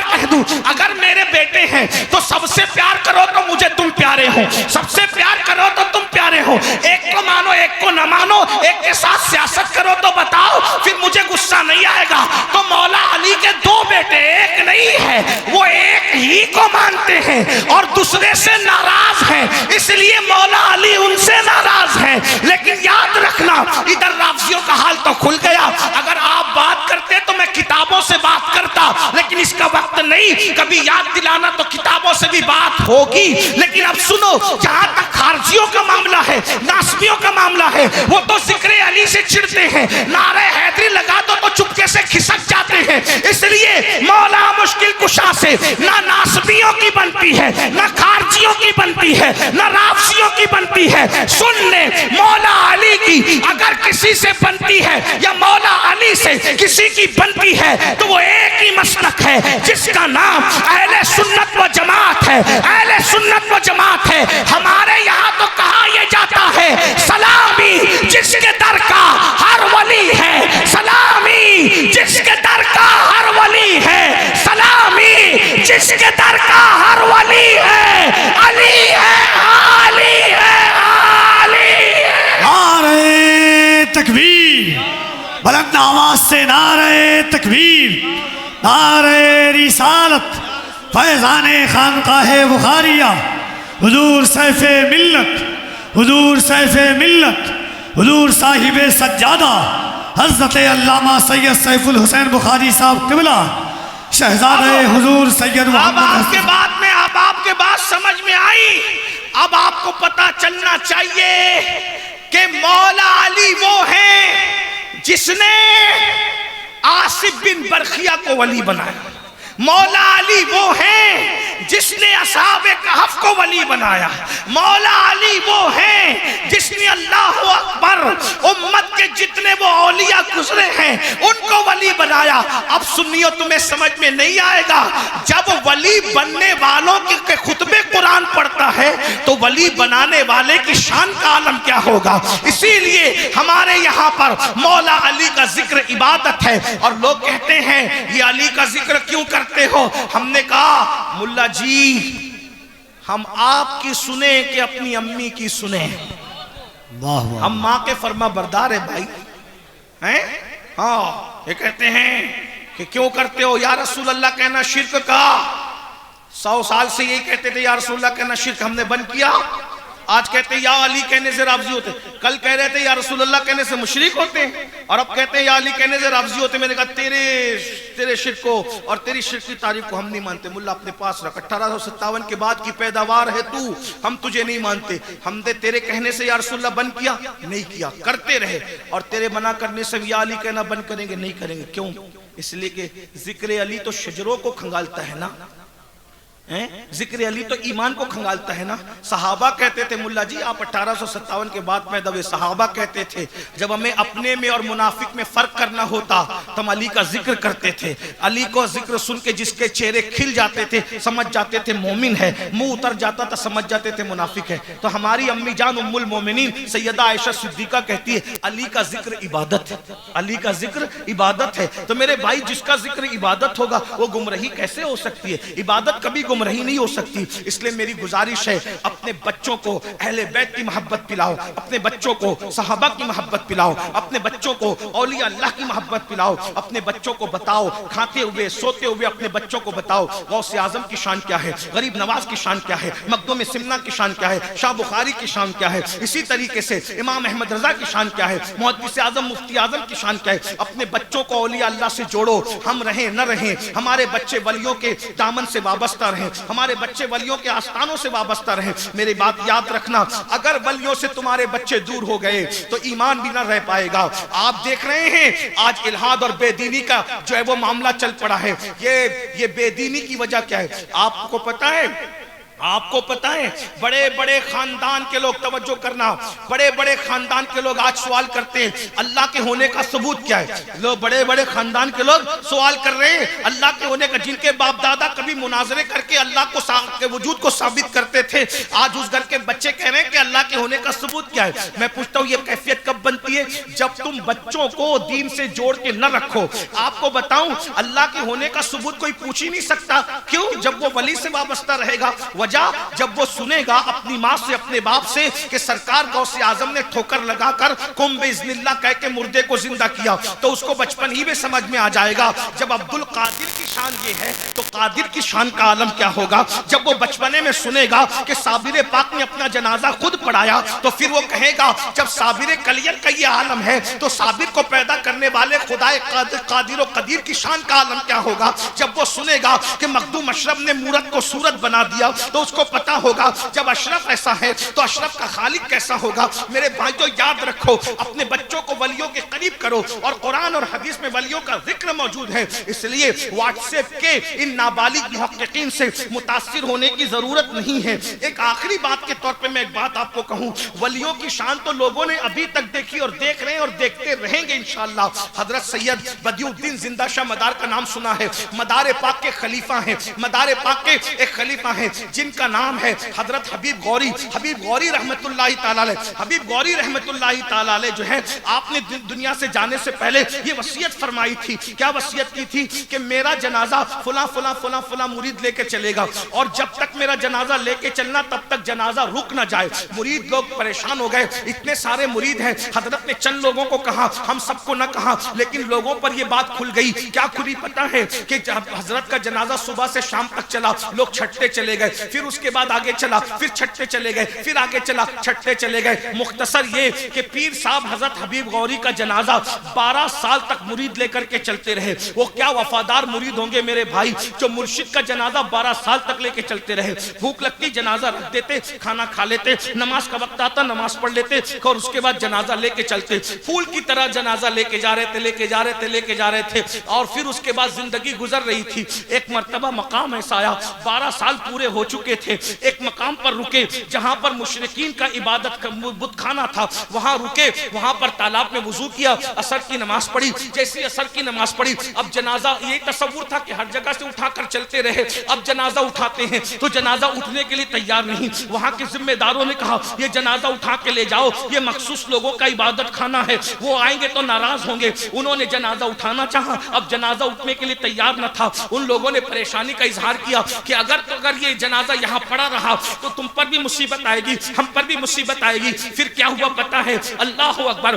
کہہ دوں، اگر میرے بیٹے ہیں تو سب سے پیار کرو تو مجھے تم پیارے ہو، سب سے پیار کرو تو تم پیارے ہو، ایک کو مانو ایک کو نہ مانو، ایک کے ساتھ سیاست کرو تو بتاؤ، پھر مجھے غصہ نہیں آئے گا۔ تو مولا علی کے 2 بیٹے، ایک نہیں ہے، وہ ایک ہی کو مانتے ہیں اور دوسرے سے ناراض ہیں، اس لیے مولا علی ان سے ناراض ہیں۔ لیکن یاد رکھنا ادھر رافضیوں کا حال تو کھل گیا۔ اگر آپ بات کرتے تو میں کتابوں سے بات کرتا، لیکن اس کا وقت نہیں، کبھی یاد دلانا تو کتابوں سے بھی بات ہوگی۔ لیکن اب سنو، جہاں تک خارجیوں کا معاملہ ہے، ناسبیوں کا معاملہ ہے، وہ تو ذکر علی سے چڑھتے ہیں، نعرہ حیدری لگا دو تو چپکے سے کھسک جاتے ہیں۔ اس لیے مولا مشکل کشا سے نہ ناسبیوں کی بنتی ہے، نہ خارجیوں کی بنتی ہے، نہ رافضیوں کی بنتی ہے۔ سن لے، مولا علی کی اگر کسی سے بنتی ہے یا مولا علی سے کسی کی بنتی ہے تو وہ ایک ہی مسلک ہے جس کا نام اہل سنت و جماعت ہے، اہل سنت و جماعت ہے۔ ہمارے یہاں تو کہا یہ جاتا ہے سلامی جس کے در کا ہر ولی ہے، سلامی جس کے در کا ہر ولی ہے، سلامی جس کے در کا ہر ولی ہے، علی ہے، علی ہے، علی ہے۔ نعرہ تکبیر، بلند آواز سے نعرہ تکبیر، نعرہ رسالت، فیضان خانقاہ بخاریہ، حضور سیف ملت، حضور سیف ملت، حضور صاحب سجادہ حضرت علامہ سید سیف الحسین بخاری صاحب قبلہ، شہزادہ حضور سید محمد۔ اب آپ کے بات سمجھ میں آئی۔ اب آپ کو پتا چلنا چاہیے کہ مولا علی وہ ہیں جس نے آصف بن برخیہ کو ولی بنایا، مولا علی وہ ہیں جس نے اصحاب کہف کو ولی بنایا، مولا علی وہ ہیں جس نے اللہ اکبر امت کے جتنے وہ اولیاء گزرے ہیں ان کو ولی بنایا۔ اب سنیو، تمہیں سمجھ میں نہیں آئے گا، جب ولی بننے والوں کے خطبے قرآن پڑھتا ہے تو ولی بنانے والے کی شان کا عالم کیا ہوگا۔ اسی لیے ہمارے یہاں پر مولا علی کا ذکر عبادت ہے، اور لوگ کہتے ہیں یہ علی کا ذکر کیوں کرتے ہو؟ ہم نے کہا ملا جی ہم آپ کی سنیں کہ اپنی امی کی سنیں؟ ہم ماں کے فرما بردار ہیں بھائی، ہیں؟ ہاں، یہ کہتے ہیں کہ کیوں کرتے ہو یا رسول اللہ، کہنا شرک کا۔ 100 سال سے یہی کہتے تھے یا رسول اللہ، کہنا شرک، ہم نے بند کیا۔ آج کہتے ہیں یا علی کہنے سے راضی ہوتے، کل کہہ رہے تھے یا رسول اللہ کہنے سے مشرک ہوتے ہیں، اور اب کہتے ہیں یا علی کہنے سے راضی ہوتے. میں نے کہا تیرے شرک کو اور تیری شرک کی تعریف کو ہم نہیں مانتے. ملا اپنے پاس رکھ، 1857 کے بعد کی پیداوار ہے تو، ہم تجھے نہیں مانتے. ہم نے تیرے کہنے سے یا رسول اللہ بند کیا نہیں کیا، کرتے رہے، اور تیرے منع کرنے سے یا علی کہنا بند کریں گے نہیں کریں گے. کیوں؟ اس لیے کہ ذکر علی تو شجروں کو کھنگالتا ہے نا، ذکر علی تو ایمان کو کھنگالتا ہے نا. صحابہ کہتے تھے ملا جی آپ 1857 کے بعد پیدا ہوئے، صحابہ کہتے تھے جب ہمیں اپنے میں اور منافق میں فرق کرنا ہوتا تو ہم علی کا ذکر کرتے تھے. علی کو ذکر سن کے جس کے چہرے کھل جاتے تھے سمجھ جاتے تھے مومن ہے، منہ اتر جاتا تھا سمجھ جاتے تھے منافق ہے. تو ہماری امی جان ام المومنین سیدہ عائشہ صدیقہ کہتی ہے علی کا ذکر عبادت ہے، علی کا ذکر عبادت ہے. تو میرے بھائی جس کا ذکر عبادت ہوگا وہ گمراہی کیسے ہو سکتی ہے؟ عبادت کبھی گمراہی نہیں ہو سکتی. اس لیے میری گزارش ہے اپنے بچوں کو اہل بیت کی محبت پلاؤ، اپنے بچوں کو صحابہ کی محبت پلاؤ، اپنے بچوں کو اولیاء اللہ کی محبت پلاؤ. اپنے بچوں کو بتاؤ کھاتے ہوئے سوتے ہوئے اپنے بچوں کو بتاؤ غوث اعظم کی شان کیا ہے، غریب نواز کی شان کیا ہے، مخدوم سمنہ کی شان کیا ہے، شاہ بخاری کی شان کیا ہے. اسی طریقے سے امام احمد رضا کی شان کیا ہے، محدث اعظم مفتی اعظم کی شان کیا ہے. اپنے بچوں کو اولیاء اللہ سے جوڑو. ہم رہیں نہ رہیں ہمارے بچے ولیوں کے دامن سے وابستہ رہیں، ہمارے بچے ولیوں کے آستانوں سے وابستہ رہیں. میری بات یاد رکھنا، اگر ولیوں سے تمہارے بچے دور ہو گئے تو ایمان بھی نہ رہ پائے گا. آپ دیکھ رہے ہیں آج الہاد اور بے دینی کا جو ہے وہ معاملہ چل پڑا ہے. یہ بے دینی کی وجہ کیا ہے آپ کو پتا ہے؟ آپ کو پتہ ہے بڑے بڑے خاندان کے لوگ، توجہ کرنا، بڑے بڑے خاندان کے لوگ آج سوال کرتے ہیں اللہ کے ہونے کا ثبوت کیا ہے. لوگ بڑے بڑے خاندان کے لوگ سوال کر رہے ہیں اللہ کے ہونے کا، جن کے باپ دادا کبھی مناظرے کر کے اللہ کے وجود کو ثابت کرتے تھے، آج اس گھر کے بچے کہہ رہے ہیں کہ اللہ کے ہونے کا ثبوت کیا ہے. میں پوچھتا ہوں یہ کیفیت کب بنتی ہے؟ جب تم بچوں کو دین سے جوڑ کے نہ رکھو. آپ کو بتاؤں اللہ کے ہونے کا ثبوت کوئی پوچھ ہی نہیں سکتا. کیوں؟ جب وہ ولی سے وابستہ رہے گا. جب وہ سنے گا اپنی ماں سے اپنے باپ سے کہ سرکار غوث اعظم نے ٹھوکر لگا کر قم باذن اللہ کہہ کے مردے کو زندہ کیا، تو اس کو بچپن ہی میں سمجھ میں آ جائے گا جب عبد القادر کی شان یہ ہے تو قادر کی شان کا عالم کیا ہوگا. جب وہ بچپنے میں سنے گا کہ صابر پاک نے اپنا جنازہ خود پڑھایا تو پھر وہ کہے گا جب صابر کلیت کا یہ عالم ہے تو صابر کو پیدا کرنے والے خدائے قادر و قدیر کی شان کا عالم کیا ہوگا. جب وہ سنے گا کہ مخدوم اشرف نے مورت کو صورت بنا دیا تو اس کو پتا ہوگا جب اشرف ایسا ہے تو اشرف کا خالق کیسا ہوگا. میرے بھائیو یاد رکھو اپنے بچوں کو ولیوں کے قریب کرو، اور قرآن اور حدیث میں ولیوں کا ذکر موجود ہے. اس لیے واٹس ایپ کے ان نابالغ محققین سے متاثر ہونے کی ضرورت نہیں ہے. ایک آخری بات کے طور پہ میں ایک بات آپ کو کہوں، ولیوں کی شان تو لوگوں نے ابھی تک دیکھی اور دیکھ رہے ہیں اور دیکھتے رہیں گے انشاءاللہ. حضرت سید بدیع الدین زندہ شاہ مدار کا نام سنا ہے، مدار پاک کے خلیفہ ہیں، مدار پاک کے ایک خلیفہ ہیں جن کا نام ہے حضرت حبیب غوری رحمت اللہ تعالی علیہ. حبیب غوری رحمت اللہ تعالی علیہ جو ہے آپ نے دنیا سے جانے سے پہلے یہ وصیت فرمائی تھی. کیا وصیت کی تھی؟ کہ میرا جنازہ فلاں فلاں فلاں فلاں مرید لے کے چلے گا، اور جب تک میرا جنازہ لے کے چلنا تب تک جنازہ رک نہ جائے. مرید لوگ پریشان ہو گئے، اتنے سارے مرید ہیں. حضرت نے چند لوگوں کو کہا، ہم سب کو نہ کہا، لیکن لوگوں پر یہ بات کھل گئی. کیا کھلی پتہ ہے؟ کہ جب حضرت کا جنازہ صبح سے شام تک چلا، لوگ چھٹتے چلے گئے، پھر اس کے بعد آگے چلا، پھر چھٹتے چلے گئے، پھر آگے چلا، چھٹتے چلے گئے. مختصر یہ کہ پیر صاحب حضرت حبیب غوری کا جنازہ 12 سال تک مرید لے کر کے چلتے رہے. وہ کیا وفادار مرید ہوں گے میرے بھائی جو مرشد کا جنازہ 12 سال تک لے کے چلتے رہے. بھوک لگتی جنازہ رکھ دیتے، کھانا کھا لیتے، نماز کا وقت آتا نماز پڑھ لیتے، اور اس کے بعد جنازہ لے کے چلتے. پھول کی طرح جنازہ لے کے جا رہے تھے، لے کے جا رہے تھے، لے کے جا رہے تھے. اور پھر اس کے بعد زندگی گزر رہی تھی. ایک مرتبہ مقام ایسا آیا، 12 سال پورے ہو چکے تھے، ایک مقام پر رکے جہاں پر مشرکین کا عبادت کا بت خانہ تھا. وہاں رکے، وہاں پر تالاب میں وضو کیا، عصر کی نماز پڑھی. جیسی عصر کی نماز پڑھی اب جنازہ، یہ تصور تھا کہ ہر جگہ سے اٹھا کر چلتے رہے. اب جنازہ اٹھاتے ہیں تو جنازہ اٹھنے کے لیے تیار نہیں. وہاں کے ذمہ داروں نے کہا یہ جنازہ اٹھا کے لے جاؤ، یہ مخصوص لوگوں کا عبادت خانہ ہے، وہ آئیں گے تو ناراض ہوں گے. انہوں نے جنازہ اٹھانا چاہا، اب جنازہ اٹھنے کے لیے تیار نہ تھا. ان لوگوں نے پریشانی کا اظہار کیا کہ اگر یہ جنازہ یہاں پڑا رہا تو تم پر بھی مصیبت آئے گی، ہم پر بھی مصیبت آئے گی. پھر کیا ہوا پتہ ہے؟ اللہ اکبر.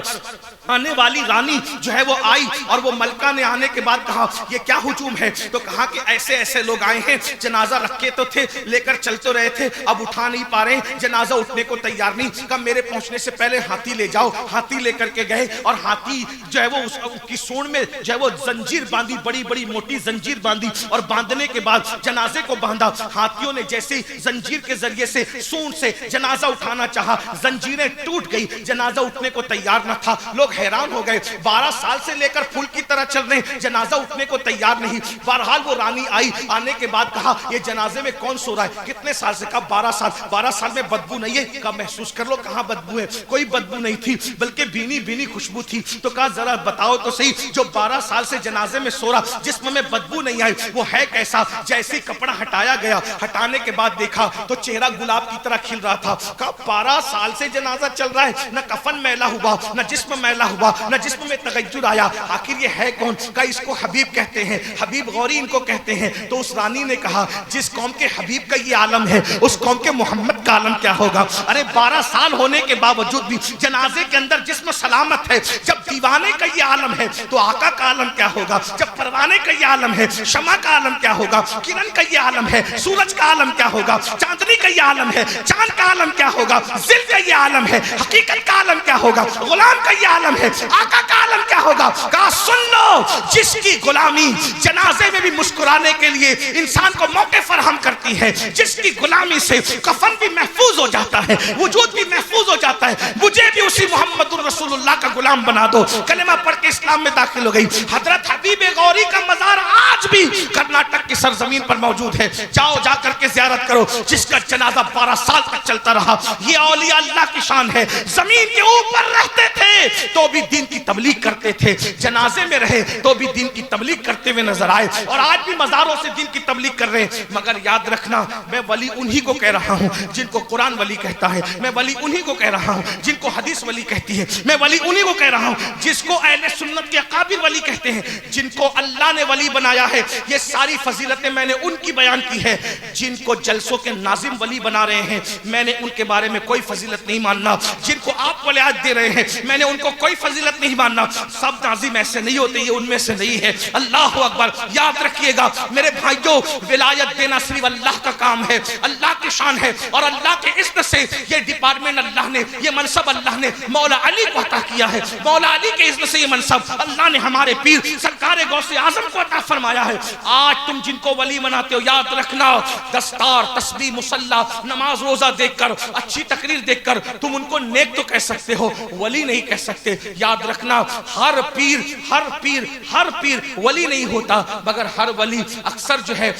آنے والی رانی جو ہے وہ آئی اور وہ ملکہ نے آنے کے بعد کہا یہ کیا ہجوم ہے؟ تو کہا کہ ایسے ایسے لوگ آئے ہیں، جنازہ رکھے تو تھے لے کر چل تو رہے تھے، اب اٹھا نہیں پا رہے، جنازہ اٹھنے کو تیار نہیں، کہا میرے پہنچنے سے پہلے ہاتھی لے جاؤ۔ ہاتھی لے کر کے گئے اور ہاتھی جو ہے وہ اس کی سونڈ میں جو ہے وہ زنجیر باندھی، بڑی بڑی موٹی زنجیر باندھی اور باندھنے کے بعد جنازے کو باندھا۔ ہاتھیوں نے جیسے زنجیر کے ذریعے سے سونڈ سے جنازہ اٹھانا چاہا، زنجیریں ٹوٹ گئی، جنازہ اٹھنے کو تیار نہ تھا۔ لوگ حیران ہو گئے، 12 سال سے لے کر پھول کی طرح چل رہے ہیں، جنازہ اٹھنے کو تیار نہیں۔ بہرحال وہ رانی آئی، آنے کے بعد کہا یہ جنازے میں کون سو رہا ہے؟ کتنے سال سے؟ کہا 12 سال۔ 12 سال میں بدبو نہیں ہے؟ کہا محسوس کر لو۔ کہاں بدبو ہے؟ کوئی بدبو نہیں تھی، بلکہ بینی بینی خوشبو تھی۔ تو کہا ذرا بتاؤ تو صحیح، جو 12 سال سے جنازے میں سو رہا، جسم میں بدبو نہیں آئی، وہ ہے کیسا؟ جیسے کپڑا ہٹایا گیا، ہٹانے کے بعد دیکھا تو چہرہ گلاب کی طرح کھل رہا تھا۔ کہا 12 سال سے جنازہ چل رہا ہے، نہ کفن میلا ہوا، نہ جسم میلا ہوا، نہ جسم میں تغیر آیا، آخر یہ ہے کون؟ کہا اس کو حبیب کہتے ہیں، حبیب غوری ان کو کہتے ہیں۔ تو اس رانی نے کہا جس قوم کے حبیب کا یہ عالم ہے، اس قوم کے محمد کا عالم کیا ہوگا؟ ارے 12 سال ہونے کے باوجود بھی جنازے کے اندر جسم سلامت ہے۔ جب دیوانے کا یہ عالم ہے تو آقا کا عالم کیا ہوگا؟ جب پروانے کا یہ عالم ہے، شمع کا عالم کیا ہوگا؟ کرن کا یہ عالم ہے، سورج کا عالم کیا ہوگا؟ چاندنی کا یہ عالم ہے، چاند کا عالم کیا ہوگا؟ ذل کا یہ عالم ہے، حقیقت کا عالم کیا ہوگا؟ غلام کا یہ عالم ہے، آقا کا عالم کیا ہوگا؟ کہا سن لو، جس کی غلامی جنازے میں بھی مسکرانے کے لیے انسان کو موقع فراہم کرتی ہے، جس کی غلامی سے کفن بھی محفوظ ہو جاتا ہے، وجود بھی محفوظ ہو جاتا ہے، مجھے بھی اسی محمد الرسول اللہ کا غلام بنا دو۔ کلمہ پڑھ کے اسلام میں داخل ہو گئی۔ حضرت حبیب غوری کا مزار آج بھی کرناٹک کی سرزمین پر موجود ہے، جاؤ جا کر کے زیارت کرو، جس کا جنازہ 12 سال تک چلتا رہا۔ یہ اولیاء اللہ کی شان ہے، زمین کے اوپر رہتے تھے تو بھی دین کی تبلیغ کرتے تھے، جنازے میں رہے تو بھی دین کی تبلیغ کرتے ہوئے نظر آئے، اور آج بھی مزاروں سے دین کی تبلیغ کر رہے ہیں۔ مگر یاد رکھنا، میں ولی انہی کو کہہ رہا ہوں جن کو قرآن ولی کہتا ہے، میں ولی انہی کو کہہ رہا ہوں جن کو حدیث ولی کہتی ہے، میں ولی انہی کو کہہ رہا ہوں جس کو اہل سنت کے اکابر ولی کہتے ہیں، جن کو اللہ نے ولی بنایا ہے۔ یہ ساری فضیلتیں میں نے ان کی بیان کی ہے۔ جن کو جلسوں کے ناظم ولی بنا رہے ہیں، میں نے ان کے بارے میں کوئی فضیلت نہیں ماننا۔ جن کو آپ ولایت دے رہے ہیں، میں نے ان کو کوئی فضیلت نہیں ماننا۔ سب ناظم ایسے نہیں ہوتے، یہ ان میں سے نہیں ہے۔ اللہ اکبر، یاد رکھیے گا میرے بھائیوں، ولایت دینا صرف اللہ کا کام ہے، اللہ کی شان ہے، اور اللہ کے اذن سے یہ ڈپارٹمنٹ اللہ نے، یہ منصب اللہ نے مولا علی کو عطا کیا ہے۔ مولا علی کے اذن سے یہ منصب اللہ نے ہمارے پیر سرکار غوث اعظم کو عطا فرمایا ہے۔ آج تم جن کو ولی مناتے ہو، یاد رکھنا، دستار، تسبیح، مصلی، نماز روزہ دیکھ کر، اچھی تقریر دیکھ کر تم ان کو نیک تو کہہ سکتے ہو، ولی نہیں کہہ سکتے۔ یاد رکھنا، ہر پیر ولی نہیں ہوتا، مگر ہر ولی اکثر جو ہے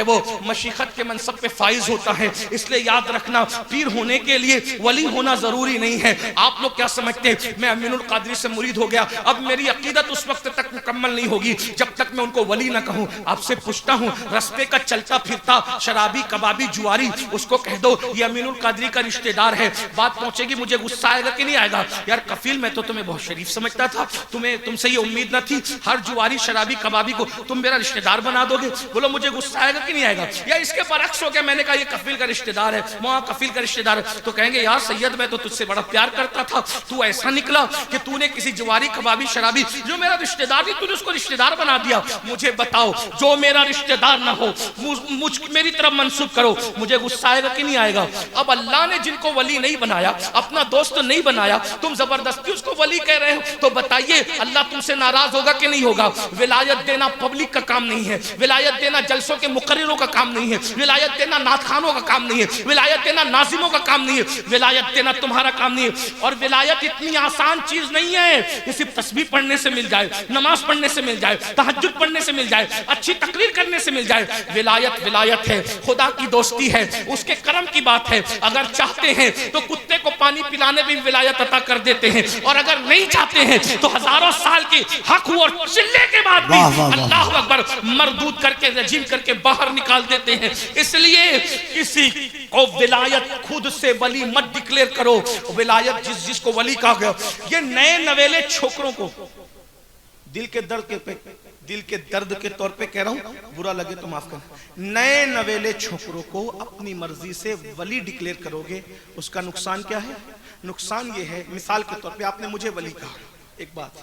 وہ مشیخت کے منصب پہ فائز ہوتا ہے۔ اس لیے یاد رکھنا، پیر ہونے کے لیے ولی ہونا ضروری نہیں ہے۔ آپ لوگ کیا سمجھتے ہیں میں امین القادری سے مرید ہو گیا، اب میری عقیدت اس وقت تک مکمل نہیں ہوگی جب تک میں ان کو ولی نہ کہوں۔ آپ سے پوچھتا ہوں، رستے کا چلتا پھرتا شرابی، کبابی، جواری، اس کو کہہ دو یہ امین القادری کا رشتہ دار ہے، بات پہنچے گی، مجھے غصہ آئے گا کہ نہیں آئے گا؟ یار کفیل، میں تو تمہیں بہت شریف سمجھتا تھا، تم سے یہ امید نہ تھی، ہر جواری، شرابی، کبابی کو تم میرا رشتہ دار بنا دو گے؟ بولو مجھے غصہ آئے گا کہ نہیں آئے گا؟ یا اس کے برعکس ہو گیا، میں نے کہا یہ کفیل کا رشتہ دار ہے، وہاں کفیل کا رشتہ دار ہے، تو کہیں گے یار سید میں تو تجھ سے بڑا پیار کرتا تھا، تو ایسا نکلا کہ تو نے کسی جواری، کبابی، شرابی جو میرا رشتہ دار تھی، تو نے اس کو رشتہ دار بنا دیا۔ مجھے بتاؤ، جو میرا رشتہ دار نہ ہو میری طرف منسوب کرو، مجھے غصہ آئے گا کہ نہیں آئے گا؟ اب اللہ نے جن کو ولی نہیں بنایا، اپنا دوست نہیں بنایا، تم زبردستی اس کو ولی کہہ رہے ہو، تو بتائیے اللہ تم سے ناراض ہوگا کہ نہیں ہوگا؟ ولایت دینا پبلک کا کام نہیں ہے، ولایت دینا جلسوں کے مقرروں کا کام نہیں ہے، ولایت دینا نعت خوانوں کا کام نہیں ہے، ولایت دینا ناظموں کا کام نہیں ہے، ولایت دینا تمہارا کام نہیں ہے۔ اور ولایت اتنی آسان چیز نہیں ہے کہ صرف تسبیح پڑھنے سے مل جائے، نماز پڑھنے سے مل جائے، تہجد پڑھنے سے مل جائے، اچھی تقریر کرنے سے مل جائے۔ ولایت ہے، خدا کی دوستی ہے، اس کے کرم کی بات ہے۔ اگر چاہتے ہیں تو کتے کو پانی پلانے بھی ولایت عطا کر دیتے ہیں، اور اگر نہیں چاہتے ہیں تو ہزاروں سال کی حق اور چلے کے بعد بھی اللہ اکبر مردود کر کے، رجیم کر کے باہر نکال دیتے ہیں۔ اس لیے کسی کو ولایت خود سے ولی مت ڈکلیئر کرو۔ ولایت جس کو ولی کہا گیا، یہ نئے نویلے چھوکروں کو دل کے درد کے طور پہ کہہ رہا ہوں، برا لگے تو معاف کریں، نئے نویلے چھوکروں کو اپنی مرضی سے ولی ڈکلیئر کرو گے، اس کا نقصان کیا ہے؟ نقصان یہ ہے، مثال کے طور پہ آپ نے مجھے ولی کہا، ایک بات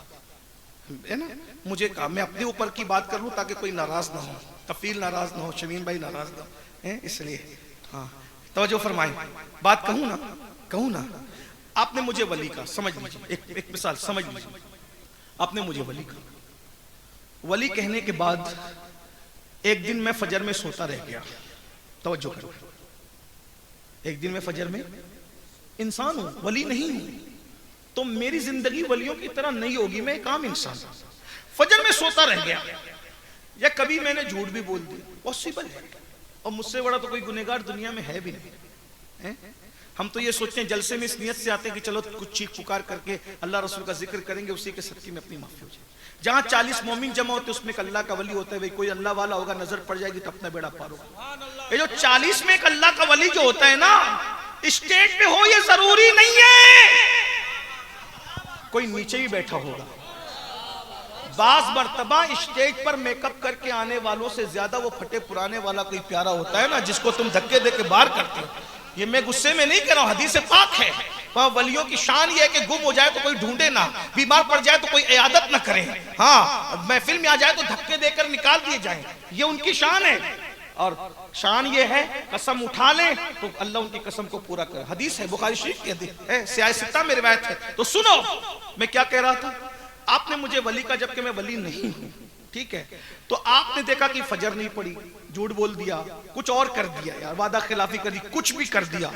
ہے نا, مجھے کہا میں اپنے اوپر کی بات کر لوں تاکہ کوئی ناراض نہ ہو, کفیل ناراض نہ ہو, شمیم بھائی ناراض نہ ہو, اس لیے ہاں توجہ فرمائیں. بات کہوں نا, آپ نے مجھے ولی کا سمجھ لیجیے, ایک مثال سمجھ لیجیے, آپ نے مجھے ولی کا ولی کہنے کے بعد ایک دن میں فجر میں سوتا رہ گیا. توجہ کرو, ایک دن میں فجر میں انسان ہوں, ولی نہیں ہوں, تو میری زندگی ولیوں کی طرح نہیں ہوگی, میں ایک عام انسان ہوں. فجر میں سوتا رہ گیا, یا کبھی میں نے جھوٹ بھی بول دیا, پاسبل ہے, اور مجھ سے بڑا تو کوئی گنہگار دنیا میں ہے بھی نہیں. ہم تو یہ سوچتے ہیں جلسے میں اس نیت سے آتے ہیں کہ چلو کچھ چیخ پکار کر کے اللہ رسول کا ذکر کریں گے, اسی کے صدقے میں اپنی معافی ہو جائے. جہاں 40 مومن جمع ہوتے اس میں ایک اللہ کا ولی ہوتا ہے, بھئی کوئی اللہ والا ہوگا, نظر پڑ جائے گی تو اپنا بیڑا پار ہوگا. یہ جو 40 میں ایک اللہ کا ولی جو ہوتا ہے نا, اسٹیج پہ ہو یہ ضروری نہیں ہے, کوئی نیچے ہی بیٹھا ہوگا. بعض مرتبہ اسٹیج پر میک اپ کر کے آنے والوں سے زیادہ وہ پھٹے پرانے والا کوئی پیارا ہوتا ہے نا, جس کو تم دھکے دے کے باہر کرتے ہو. یہ میں غصے میں نہیں کہہ رہا ہوں, حدیث پاک ہے. وہاں ولیوں کی شان یہ ہے کہ گم ہو جائے تو کوئی ڈھونڈے نہ, بیمار پڑ جائے تو کوئی عیادت نہ کرے, ہاں محفل میں آ جائے تو دھکے دے کر نکال دیے جائیں, یہ ان کی شان ہے. اور شان یہ ہے قسم اٹھا لیں تو اللہ ان کی قسم کو پورا کرے. حدیث ہے, بخاری شریف کی حدیث ہے, سیاہ ستہ میں روایت ہے. تو سنو میں کیا کہہ رہا تھا. آپ نے مجھے ولی کا, جبکہ میں ولی نہیں ہوں, ٹھیک ہے, تو آپ نے دیکھا کہ فجر نہیں پڑی, جھوٹ بول دیا, کچھ اور کر دیا, یار وعدہ خلافی کر دی, کچھ بھی کر دیا,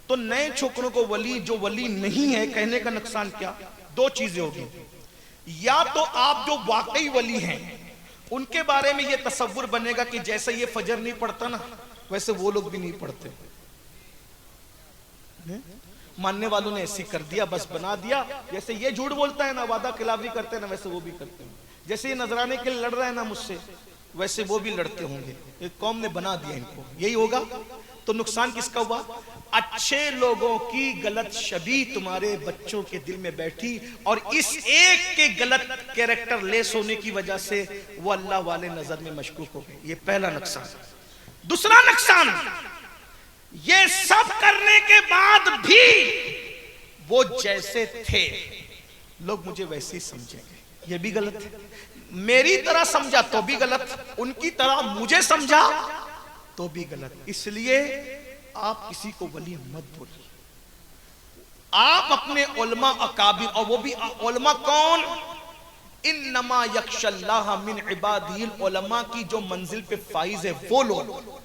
تو نئے چھوکروں کو ولی جو ولی نہیں ہے کہنے کا نقصان کیا؟ دو چیزیں ہوگی. یا تو آپ جو واقعی ولی ہیں ان کے بارے میں یہ تصور بنے گا کہ جیسے یہ فجر نہیں پڑتا نا ویسے وہ لوگ بھی نہیں پڑھتے, ماننے والوں نے ایسی کر دیا, بس بنا دیا, جیسے یہ جھوٹ بولتا ہے نا, وعدہ خلافی کرتے ہیں نا, ویسے وہ بھی کرتے ہیں, جیسے یہ نذرانے کے لیے لڑ رہا ہے نا مجھ سے, ویسے وہ بھی لڑتے ہوں گے. ایک قوم نے بنا دیا ان کو, یہی ہوگا. تو نقصان کس کا ہوا؟ اچھے لوگوں کی غلط شبیہ تمہارے بچوں کے دل میں بیٹھی, اور اس ایک کے غلط کیریکٹر لیس ہونے کی وجہ سے وہ اللہ والے نظر میں مشکوک ہو گئے. یہ پہلا نقصان. دوسرا نقصان, یہ سب کرنے کے بعد بھی وہ جیسے تھے لوگ مجھے ویسے ہی سمجھیں گے, یہ بھی غلط ہے. میری طرح سمجھا تو بھی غلط, ان کی طرح مجھے سمجھا تو بھی غلط. اس لیے آپ کسی کو ولی مت بولیے. آپ اپنے علماء اکابر, اور وہ بھی علماء کون؟ انما یخشی اللہ من عبادہ العلماء کی جو منزل پہ فائز ہے وہ لوگ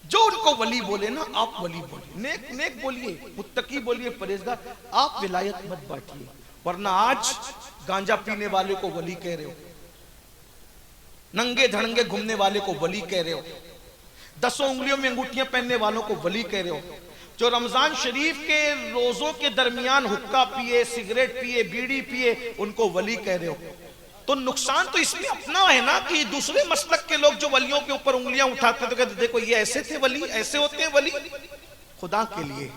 جو ان کو ولی بولے نا, آپ ولی بولیے, نیک بولیے, متقی بولیے, پرہیزگار. آپ ولایت مت بانٹیے, ورنہ آج گانجا پینے والے کو ولی کہہ رہے ہو, ننگے دھڑنگے گھومنے والے کو ولی کہہ رہے ہو, 10 انگلیوں میں انگوٹھیاں پہننے والوں کو ولی کہہ رہے ہو, جو رمضان شریف کے روزوں کے درمیان حقہ پیے, سگریٹ پیے, بیڑی پیے, ان کو ولی کہہ رہے ہو. تو نقصان تو اس میں اپنا ہے نا کہ دوسرے مسلک کے لوگ جو ولیوں کے اوپر انگلیاں اٹھاتے تو کہتے دیکھو یہ ایسے تھے ولی, ایسے ہوتے ہیں ولی. خدا کے لیے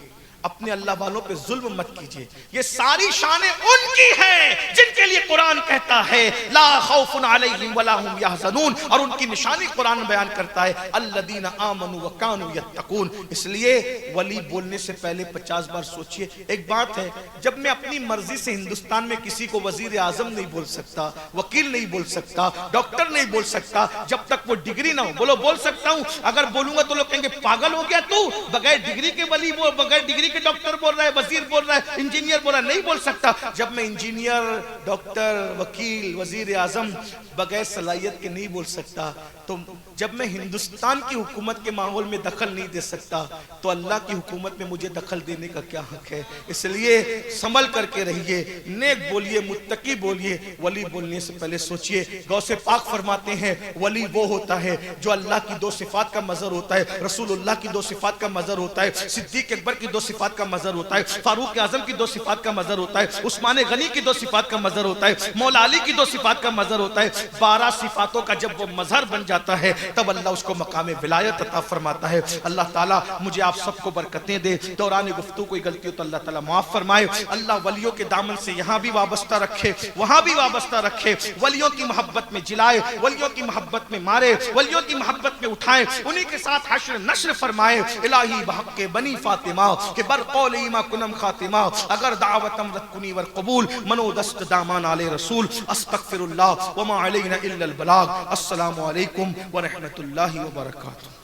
اپنے اللہ والوں پہ ظلم مت کیجئے. یہ ساری شانیں ان کی ہیں جن کے لیے قرآن کہتا ہے لا خوف علیہم ولا هم یحزنون, اور ان کی نشانی قرآن بیان کرتا ہے الذین آمنوا وکانوا یتقون. اس لیے ولی بولنے سے پہلے 50 بار سوچئے. ایک بات ہے, جب میں اپنی مرضی سے ہندوستان میں کسی کو وزیر اعظم نہیں بول سکتا, وکیل نہیں بول سکتا, ڈاکٹر نہیں بول سکتا, جب تک وہ ڈگری نہ ہو. بولو بول سکتا ہوں, اگر بولوں گا تو لوگ کہیں گے پاگل ہو گیا تو, بغیر ڈگری کے ولی, بغیر ڈگری کے ڈاکٹر بول رہا ہے, وزیر بول رہا ہے, انجینئر بول رہا ہے. نہیں بول سکتا. جب میں انجینئر, ڈاکٹر, وکیل, وزیر اعظم بغیر صلاحیت کے نہیں بول سکتا, تو جب میں ہندوستان کی حکومت کے ماحول میں دخل نہیں دے سکتا تو اللہ کی حکومت میں مجھے دخل دینے کا کیا حق ہے؟ اس لیے سنبھل کر کے رہیے, نیک بولیے, متقی بولیے. ولی بولنے سے پہلے سوچئے. غوث پاک فرماتے ہیں ولی وہ ہوتا ہے جو اللہ کی 2 صفات کا مظہر ہوتا ہے, رسول اللہ کی 2 صفات کا مظہر ہوتا ہے, صدیق اکبر کی 2 صفات کا مظہر ہوتا ہے, فاروق اعظم کی 2 صفات کا مظہر ہوتا ہے, عثمان غنی کی 2 صفات کا مظہر ہوتا ہے, مولا علی کی 2 صفات کا مظہر ہوتا ہے. 12 صفاتوں کا جب وہ مظہر بن جاتا جاتا ہے تب اللہ اس کو مقام ولایت عطا فرماتا ہے. اللہ تعالیٰ مجھے آپ سب کو برکتیں دے. دوران گفتگو کوئی غلطی ہو تو اللہ تعالیٰ معاف فرمائے. اللہ ولیوں کے دامن سے یہاں بھی وابستہ رکھے, وہاں بھی وابستہ رکھے, ولیوں کی محبت میں جلائے, ولیوں کی محبت میں مارے, ولیوں کی محبت میں اٹھائے, انہی کے ساتھ حشر نشر فرمائے. الہی بحق بنی فاطمہ کہ بر قول ایما کنم خاتمہ, اگر دعوت امرت کنی ور قبول, منو دست دامان آل رسول. استغفر اللہ وما علینا الا البلاغ. السلام علیکم ورحمۃ اللہ وبرکاتہ.